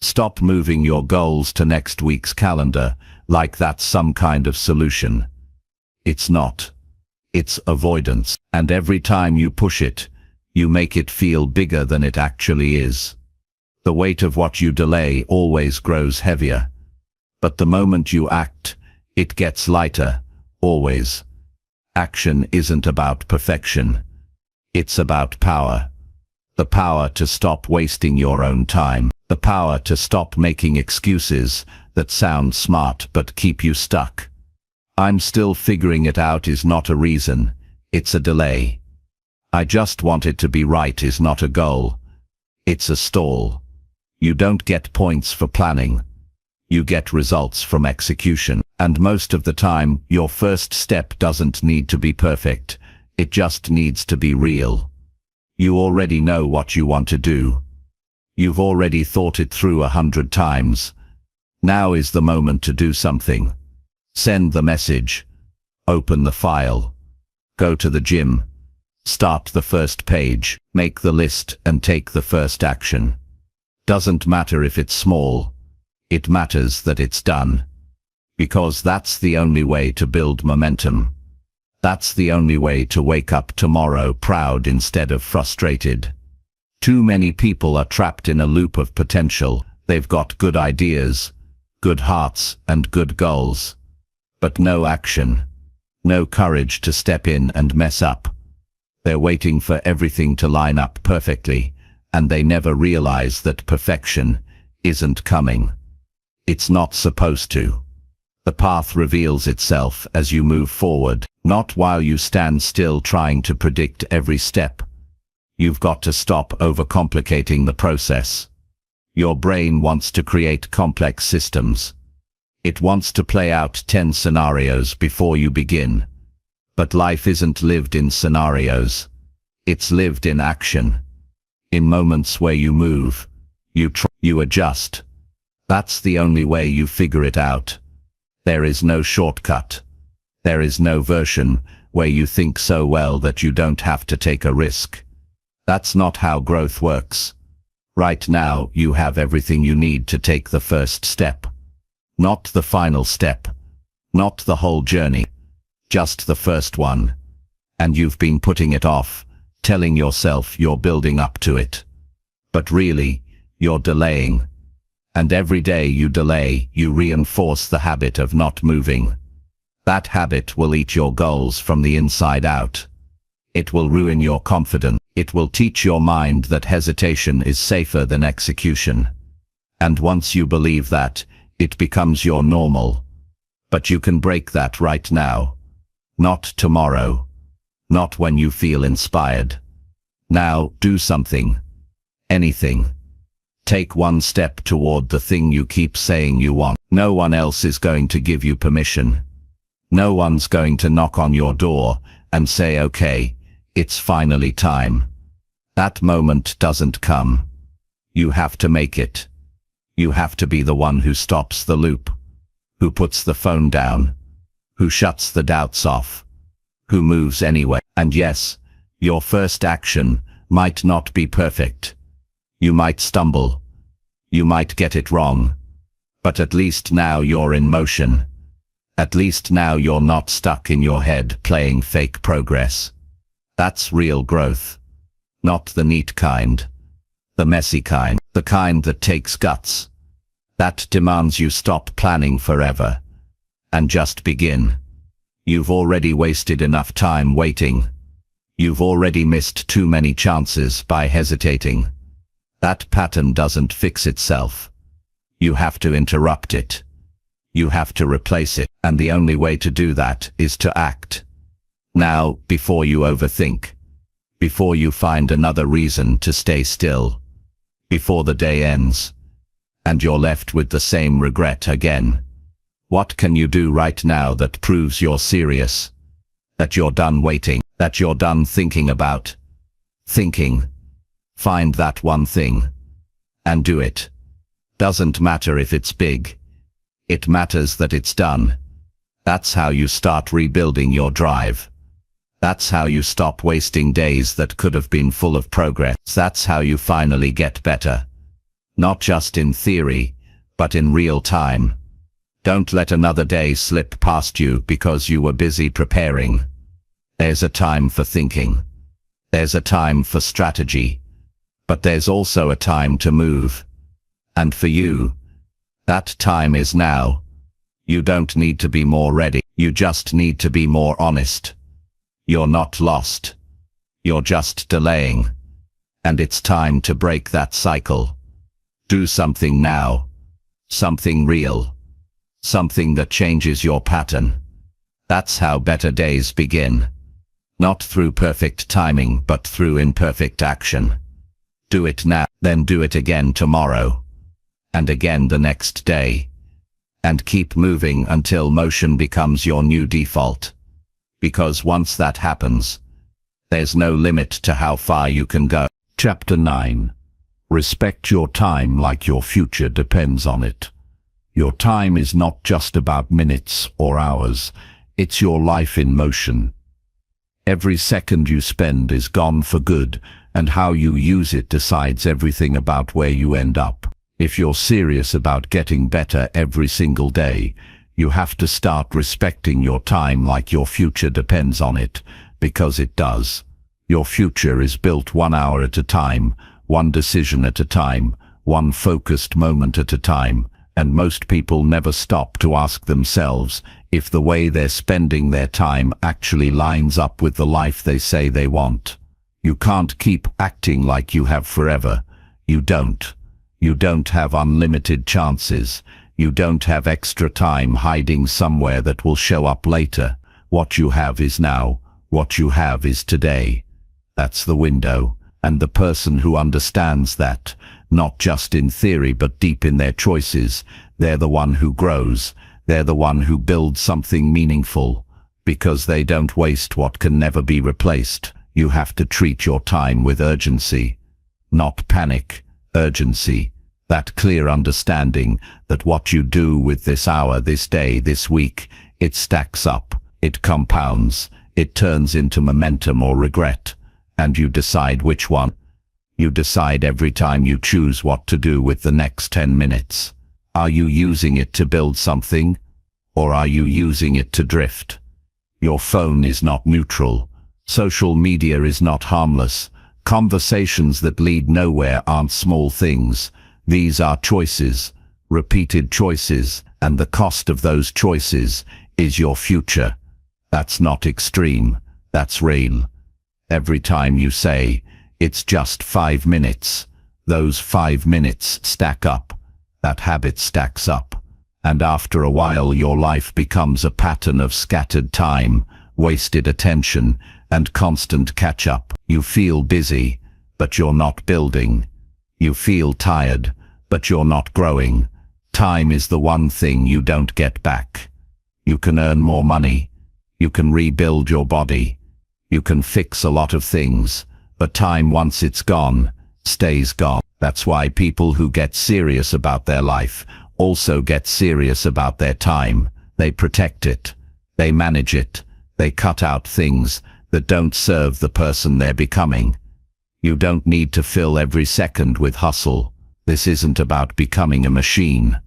Stop moving your goals to next week's calendar like that's some kind of solution. It's not. It's avoidance. And every time you push it, you make it feel bigger than it actually is. The weight of what you delay always grows heavier. But the moment you act, it gets lighter, always. Action isn't about perfection. It's about power. The power to stop wasting your own time. The power to stop making excuses that sound smart but keep you stuck. I'm still figuring it out is not a reason, it's a delay. I just want it to be right is not a goal. It's a stall. You don't get points for planning. You get results from execution. And most of the time, your first step doesn't need to be perfect. It just needs to be real. You already know what you want to do. You've already thought it through 100 times. Now is the moment to do something. Send the message. Open the file. Go to the gym. Start the first page. Make the list and take the first action. Doesn't matter if it's small. It matters that it's done. Because that's the only way to build momentum. That's the only way to wake up tomorrow proud instead of frustrated. Too many people are trapped in a loop of potential. They've got good ideas, good hearts, and good goals. But no action. No courage to step in and mess up. They're waiting for everything to line up perfectly, and they never realize that perfection isn't coming. It's not supposed to. The path reveals itself as you move forward, not while you stand still trying to predict every step. You've got to stop overcomplicating the process. Your brain wants to create complex systems. It wants to play out 10 scenarios before you begin. But life isn't lived in scenarios. It's lived in action. In moments where you move, you adjust. That's the only way you figure it out. There is no shortcut. There is no version where you think so well that you don't have to take a risk. That's not how growth works. Right now, you have everything you need to take the first step. Not the final step. Not the whole journey. Just the first one. And you've been putting it off, telling yourself you're building up to it. But really, you're delaying. And every day you delay, you reinforce the habit of not moving. That habit will eat your goals from the inside out. It will ruin your confidence. It will teach your mind that hesitation is safer than execution. And once you believe that, it becomes your normal. But you can break that right now. Not tomorrow. Not when you feel inspired. Now, do something. Anything. Take one step toward the thing you keep saying you want. No one else is going to give you permission. No one's going to knock on your door and say, okay, it's finally time. That moment doesn't come. You have to make it. You have to be the one who stops the loop, who puts the phone down, who shuts the doubts off, who moves anyway. And yes, your first action might not be perfect. You might stumble. You might get it wrong. But at least now you're in motion. At least now you're not stuck in your head playing fake progress. That's real growth. Not the neat kind. The messy kind. The kind that takes guts. That demands you stop planning forever. And just begin. You've already wasted enough time waiting. You've already missed too many chances by hesitating. That pattern doesn't fix itself. You have to interrupt it. You have to replace it. And the only way to do that is to act. Now, before you overthink. Before you find another reason to stay still. Before the day ends. And you're left with the same regret again. What can you do right now that proves you're serious? That you're done waiting? That you're done thinking about? Thinking. Find that one thing. And do it. Doesn't matter if it's big. It matters that it's done. That's how you start rebuilding your drive. That's how you stop wasting days that could have been full of progress. That's how you finally get better. Not just in theory, but in real time. Don't let another day slip past you because you were busy preparing. There's a time for thinking. There's a time for strategy. But there's also a time to move. And for you, that time is now. You don't need to be more ready. You just need to be more honest. You're not lost. You're just delaying. And it's time to break that cycle. Do something now. Something real. Something that changes your pattern. That's how better days begin. Not through perfect timing, but through imperfect action. Do it now, then do it again tomorrow. And again the next day. And keep moving until motion becomes your new default. Because once that happens, there's no limit to how far you can go. Chapter 9. Respect your time like your future depends on it. Your time is not just about minutes or hours, it's your life in motion. Every second you spend is gone for good, and how you use it decides everything about where you end up. If you're serious about getting better every single day, you have to start respecting your time like your future depends on it, because it does. Your future is built 1 hour at a time, one decision at a time, one focused moment at a time, and most people never stop to ask themselves if the way they're spending their time actually lines up with the life they say they want. You can't keep acting like you have forever. You don't. You don't have unlimited chances. You don't have extra time hiding somewhere that will show up later. What you have is now. What you have is today. That's the window. And the person who understands that, not just in theory but deep in their choices, they're the one who grows. They're the one who builds something meaningful. Because they don't waste what can never be replaced. You have to treat your time with urgency. Not panic, urgency. That clear understanding that what you do with this hour, this day, this week, it stacks up, it compounds, it turns into momentum or regret, and you decide which one. You decide every time you choose what to do with the next 10 minutes. Are you using it to build something, or are you using it to drift? Your phone is not neutral. Social media is not harmless. Conversations that lead nowhere aren't small things. These are choices, repeated choices, and the cost of those choices is your future. That's not extreme, that's real. Every time you say, it's just 5 minutes, those 5 minutes stack up. That habit stacks up. And after a while your life becomes a pattern of scattered time, wasted attention, and constant catch-up. You feel busy, but you're not building. You feel tired, but you're not growing. Time is the one thing you don't get back. You can earn more money. You can rebuild your body. You can fix a lot of things, but time, once it's gone, stays gone. That's why people who get serious about their life also get serious about their time. They protect it. They manage it. They cut out things that don't serve the person they're becoming. You don't need to fill every second with hustle. This isn't about becoming a machine.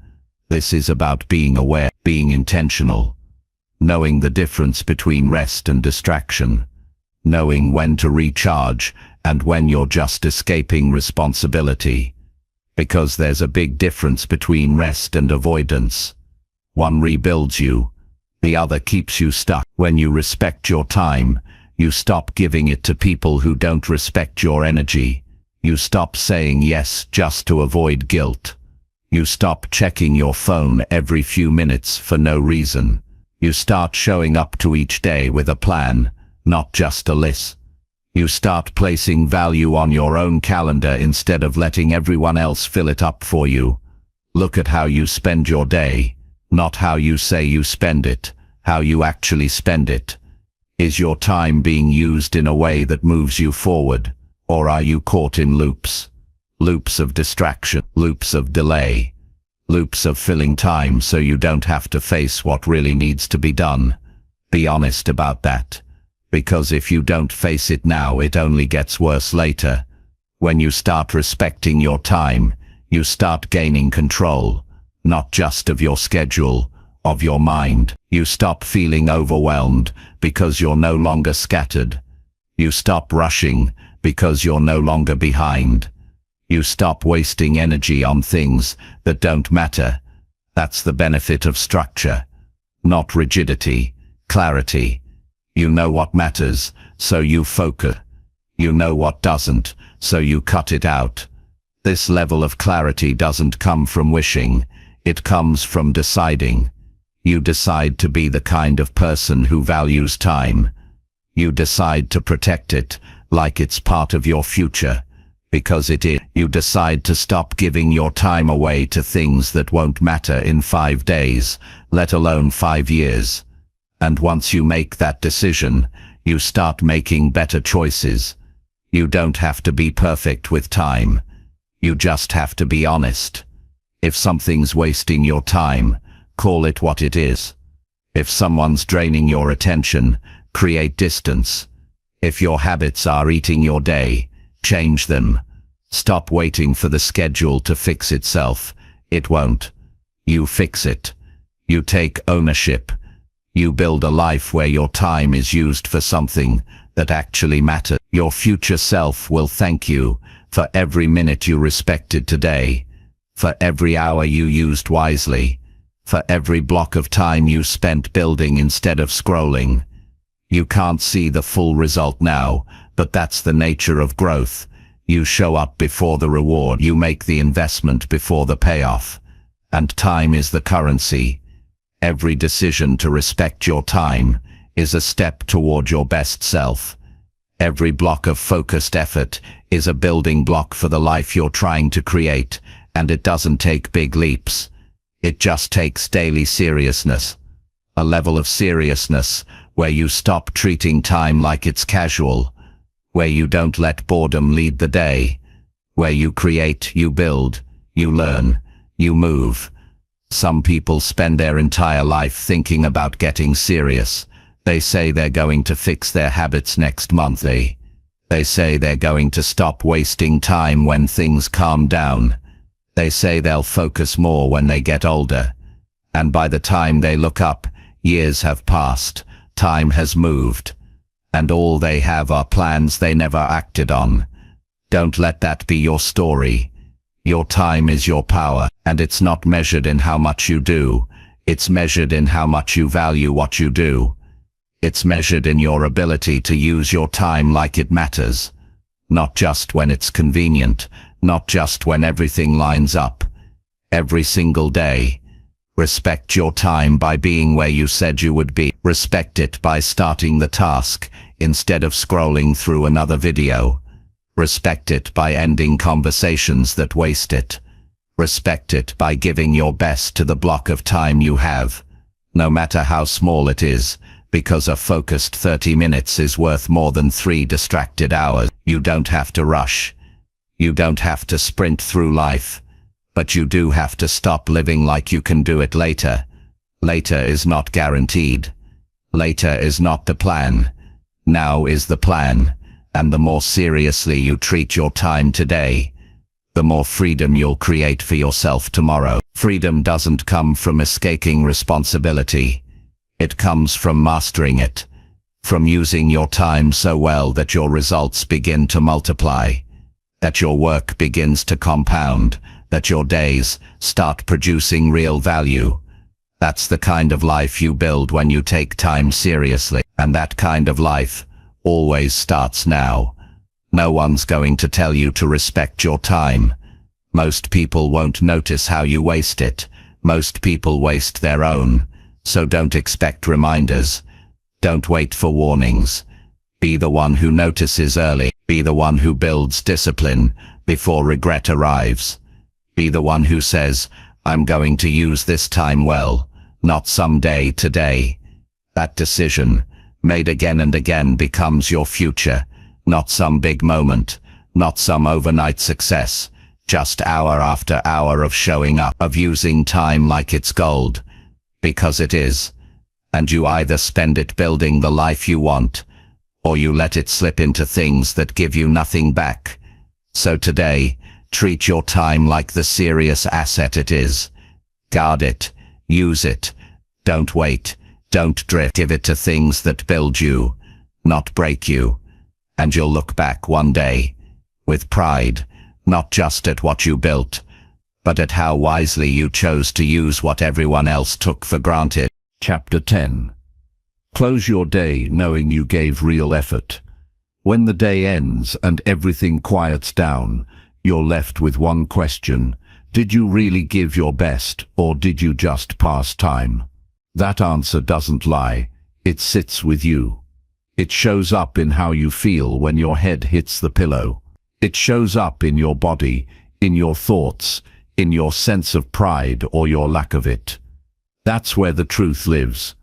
This is about being aware, being intentional, knowing the difference between rest and distraction, knowing when to recharge and when you're just escaping responsibility. Because there's a big difference between rest and avoidance. One rebuilds you, the other keeps you stuck. When you respect your time, you stop giving it to people who don't respect your energy. You stop saying yes just to avoid guilt. You stop checking your phone every few minutes for no reason. You start showing up to each day with a plan, not just a list. You start placing value on your own calendar instead of letting everyone else fill it up for you. Look at how you spend your day, not how you say you spend it, how you actually spend it. Is your time being used in a way that moves you forward, or are you caught in loops? Loops of distraction, loops of delay, Loops of filling time so you don't have to face what really needs to be done. Be honest about that. Because if you don't face it now, it only gets worse later. When you start respecting your time, you start gaining control, not just of your schedule, of your mind. You stop feeling overwhelmed because you're no longer scattered. You stop rushing because you're no longer behind. You stop wasting energy on things that don't matter. That's the benefit of structure, not rigidity, clarity. You know what matters, so you focus. You know what doesn't, so you cut it out. This level of clarity doesn't come from wishing, it comes from deciding. You decide to be the kind of person who values time. You decide to protect it like it's part of your future. Because it is. You decide to stop giving your time away to things that won't matter in 5 days, let alone 5 years. And once you make that decision, you start making better choices. You don't have to be perfect with time. You just have to be honest. If something's wasting your time, call it what it is. If someone's draining your attention, create distance. If your habits are eating your day, change them. Stop waiting for the schedule to fix itself. It won't. You fix it. You take ownership. You build a life where your time is used for something that actually matters. Your future self will thank you for every minute you respected today, for every hour you used wisely, for every block of time you spent building instead of scrolling. You can't see the full result now, but that's the nature of growth. You show up before the reward. You make the investment before the payoff. And time is the currency. Every decision to respect your time is a step toward your best self. Every block of focused effort is a building block for the life you're trying to create, and it doesn't take big leaps. It just takes daily seriousness. A level of seriousness where you stop treating time like it's casual, where you don't let boredom lead the day, where you create, you build, you learn, you move. Some people spend their entire life thinking about getting serious. They say they're going to fix their habits next month. They say they're going to stop wasting time when things calm down. They say they'll focus more when they get older. And by the time they look up, years have passed, time has moved. And all they have are plans they never acted on. Don't let that be your story. Your time is your power, and it's not measured in how much you do. It's measured in how much you value what you do. It's measured in your ability to use your time like it matters. Not just when it's convenient, not just when everything lines up. Every single day. Respect your time by being where you said you would be. Respect it by starting the task instead of scrolling through another video. Respect it by ending conversations that waste it. Respect it by giving your best to the block of time you have, no matter how small it is, because a focused 30 minutes is worth more than 3 distracted hours. You don't have to rush. You don't have to sprint through life. But you do have to stop living like you can do it later. Later is not guaranteed. Later is not the plan. Now is the plan, and the more seriously you treat your time today, the more freedom you'll create for yourself tomorrow. Freedom doesn't come from escaping responsibility. It comes from mastering it, from using your time so well that your results begin to multiply, that your work begins to compound, that your days start producing real value. That's the kind of life you build when you take time seriously. And that kind of life always starts now. No one's going to tell you to respect your time. Most people won't notice how you waste it. Most people waste their own. So don't expect reminders. Don't wait for warnings. Be the one who notices early. Be the one who builds discipline before regret arrives. Be the one who says, I'm going to use this time well, not someday, today. That decision, made again and again, becomes your future, not some big moment, not some overnight success, just hour after hour of showing up, of using time like it's gold, because it is, and you either spend it building the life you want, or you let it slip into things that give you nothing back. So today, treat your time like the serious asset it is. Guard it, use it, don't wait, don't drift. Give it to things that build you, not break you, and you'll look back one day with pride, not just at what you built, but at how wisely you chose to use what everyone else took for granted. Chapter 10. Close your day knowing you gave real effort. When the day ends and everything quiets down, you're left with one question. Did you really give your best, or did you just pass time? That answer doesn't lie. It sits with you. It shows up in how you feel when your head hits the pillow. It shows up in your body, in your thoughts, in your sense of pride or your lack of it. That's where the truth lives.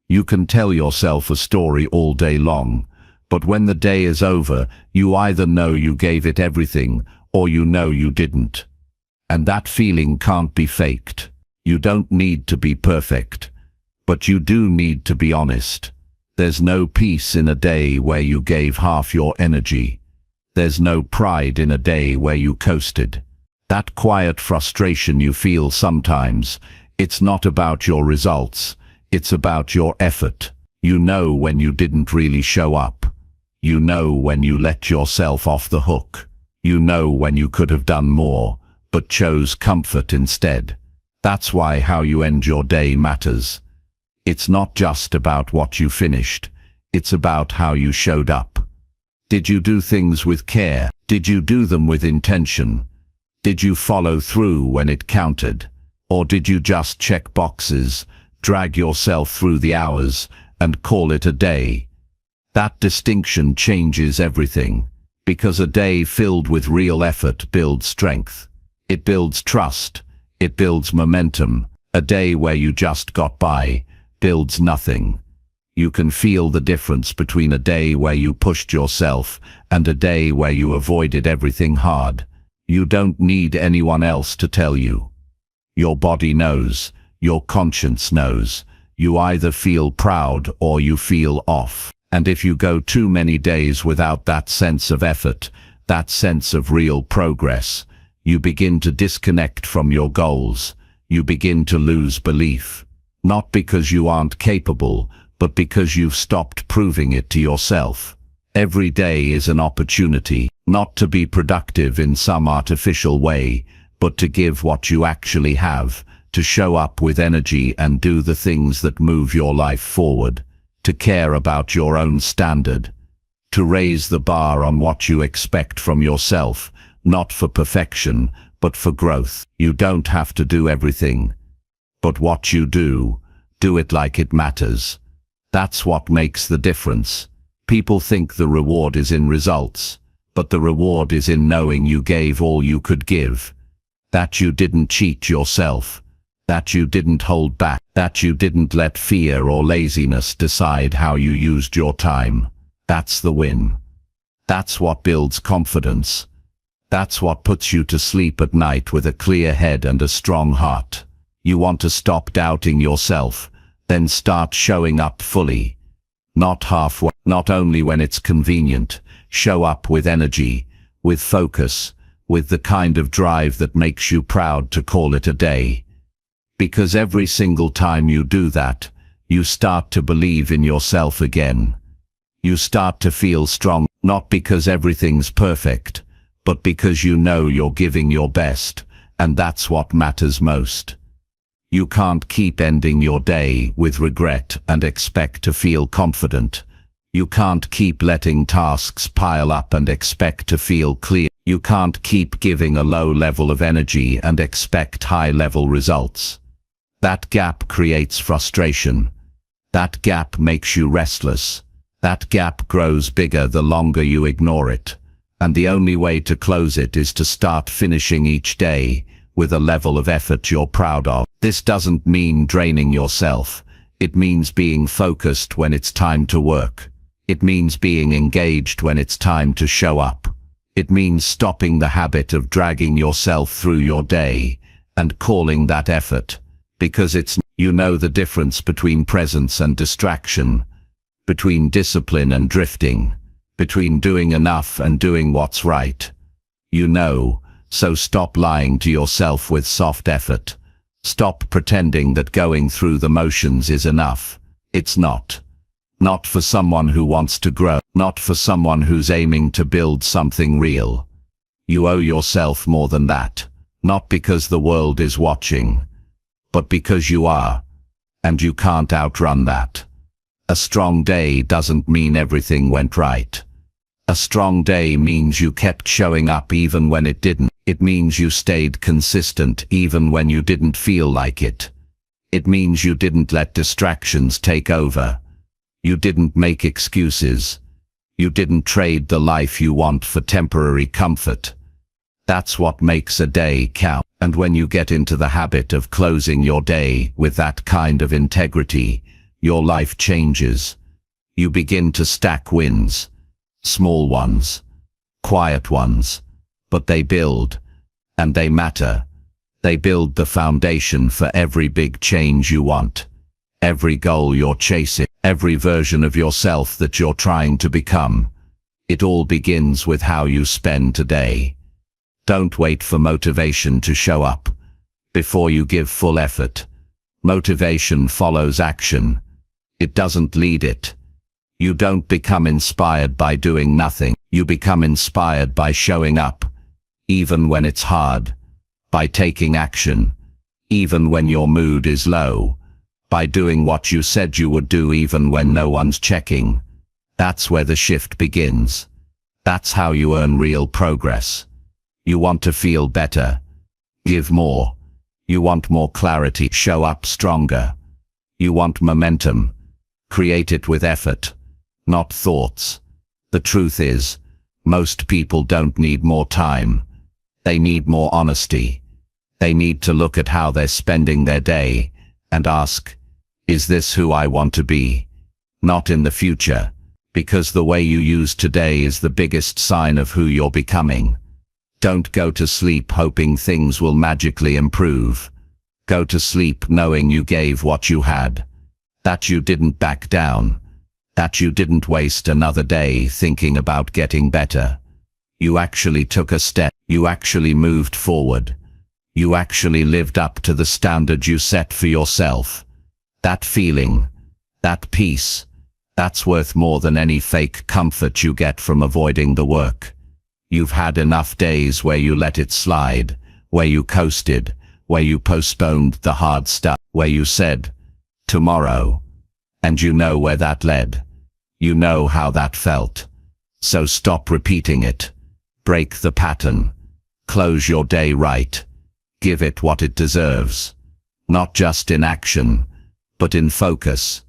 You can tell yourself a story all day long, but when the day is over, you either know you gave it everything, or you know you didn't. And that feeling can't be faked. You don't need to be perfect, but you do need to be honest. There's no peace in a day where you gave half your energy. There's no pride in a day where you coasted. That quiet frustration you feel sometimes, it's not about your results, it's about your effort. You know when you didn't really show up. You know when you let yourself off the hook. You know when you could have done more, but chose comfort instead. That's why how you end your day matters. It's not just about what you finished, it's about how you showed up. Did you do things with care? Did you do them with intention? Did you follow through when it counted? Or did you just check boxes, drag yourself through the hours, and call it a day? That distinction changes everything, because a day filled with real effort builds strength. It builds trust. It builds momentum. A day where you just got by builds nothing. You can feel the difference between a day where you pushed yourself and a day where you avoided everything hard. You don't need anyone else to tell you. Your body knows. Your conscience knows. You either feel proud or you feel off. And if you go too many days without that sense of effort, that sense of real progress, you begin to disconnect from your goals. You begin to lose belief. Not because you aren't capable, but because you've stopped proving it to yourself. Every day is an opportunity, not to be productive in some artificial way, but to give what you actually have, to show up with energy and do the things that move your life forward, to care about your own standard, to raise the bar on what you expect from yourself, not for perfection, but for growth. You don't have to do everything, but what you do, do it like it matters. That's what makes the difference. People think the reward is in results, but the reward is in knowing you gave all you could give, that you didn't cheat yourself, that you didn't hold back, that you didn't let fear or laziness decide how you used your time. That's the win. That's what builds confidence. That's what puts you to sleep at night with a clear head and a strong heart. You want to stop doubting yourself, then start showing up fully. Not halfway, not only when it's convenient. Show up with energy, with focus, with the kind of drive that makes you proud to call it a day. Because every single time you do that, you start to believe in yourself again. You start to feel strong, not because everything's perfect, but because you know you're giving your best, and that's what matters most. You can't keep ending your day with regret and expect to feel confident. You can't keep letting tasks pile up and expect to feel clear. You can't keep giving a low level of energy and expect high-level results. That gap creates frustration. That gap makes you restless. That gap grows bigger the longer you ignore it. And the only way to close it is to start finishing each day with a level of effort you're proud of. This doesn't mean draining yourself. It means being focused when it's time to work. It means being engaged when it's time to show up. It means stopping the habit of dragging yourself through your day and calling that effort, because you know the difference between presence and distraction, between discipline and drifting, between doing enough and doing what's right. You know, so stop lying to yourself with soft effort. Stop pretending that going through the motions is enough. It's not. Not for someone who wants to grow, not for someone who's aiming to build something real. You owe yourself more than that, not because the world is watching, but because you are, and you can't outrun that. A strong day doesn't mean everything went right. A strong day means you kept showing up even when it didn't. It means you stayed consistent even when you didn't feel like it. It means you didn't let distractions take over. You didn't make excuses. You didn't trade the life you want for temporary comfort. That's what makes a day count. And when you get into the habit of closing your day with that kind of integrity, your life changes. You begin to stack wins. Small ones. Quiet ones. But they build. And they matter. They build the foundation for every big change you want. Every goal you're chasing. Every version of yourself that you're trying to become. It all begins with how you spend today. Don't wait for motivation to show up before you give full effort. Motivation follows action. It doesn't lead it. You don't become inspired by doing nothing. You become inspired by showing up, even when it's hard, by taking action, even when your mood is low, by doing what you said you would do even when no one's checking. That's where the shift begins. That's how you earn real progress. You want to feel better. Give more. You want more clarity. Show up stronger. You want momentum. Create it with effort, not thoughts. The truth is, most people don't need more time. They need more honesty. They need to look at how they're spending their day and ask, is this who I want to be? Not in the future, because the way you use today is the biggest sign of who you're becoming. Don't go to sleep hoping things will magically improve. Go to sleep knowing you gave what you had, that you didn't back down, that you didn't waste another day thinking about getting better. You actually took a step. You actually moved forward. You actually lived up to the standard you set for yourself. That feeling, that peace, that's worth more than any fake comfort you get from avoiding the work. You've had enough days where you let it slide, where you coasted, where you postponed the hard stuff, where you said, tomorrow. And you know where that led. You know how that felt. So stop repeating it. Break the pattern. Close your day right. Give it what it deserves. Not just in action, but in focus,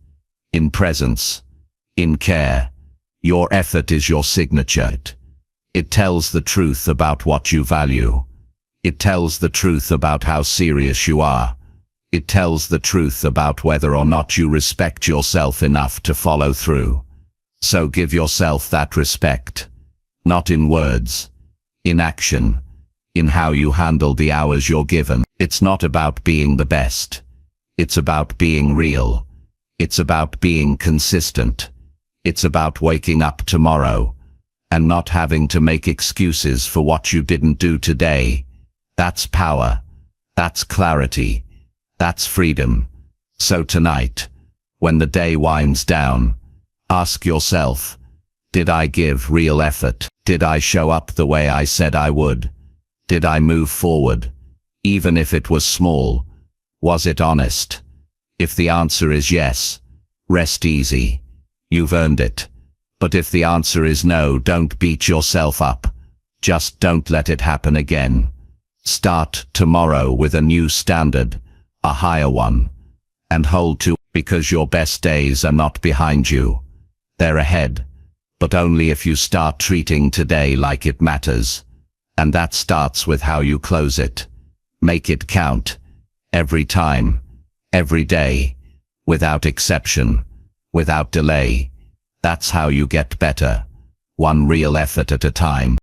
in presence, in care. Your effort is your signature. It tells the truth about what you value. It tells the truth about how serious you are. It tells the truth about whether or not you respect yourself enough to follow through. So give yourself that respect. Not in words, in action, in how you handle the hours you're given. It's not about being the best. It's about being real. It's about being consistent. It's about waking up tomorrow and not having to make excuses for what you didn't do today. That's power. That's clarity. That's freedom. So tonight, when the day winds down, ask yourself, did I give real effort? Did I show up the way I said I would? Did I move forward, even if it was small? Was it honest? If the answer is yes, rest easy. You've earned it. But if the answer is no, don't beat yourself up. Just don't let it happen again. Start tomorrow with a new standard, a higher one, and hold to it, because your best days are not behind you. They're ahead, but only if you start treating today like it matters. And that starts with how you close it. Make it count. Every time. Every day. Without exception. Without delay. That's how you get better. One real effort at a time.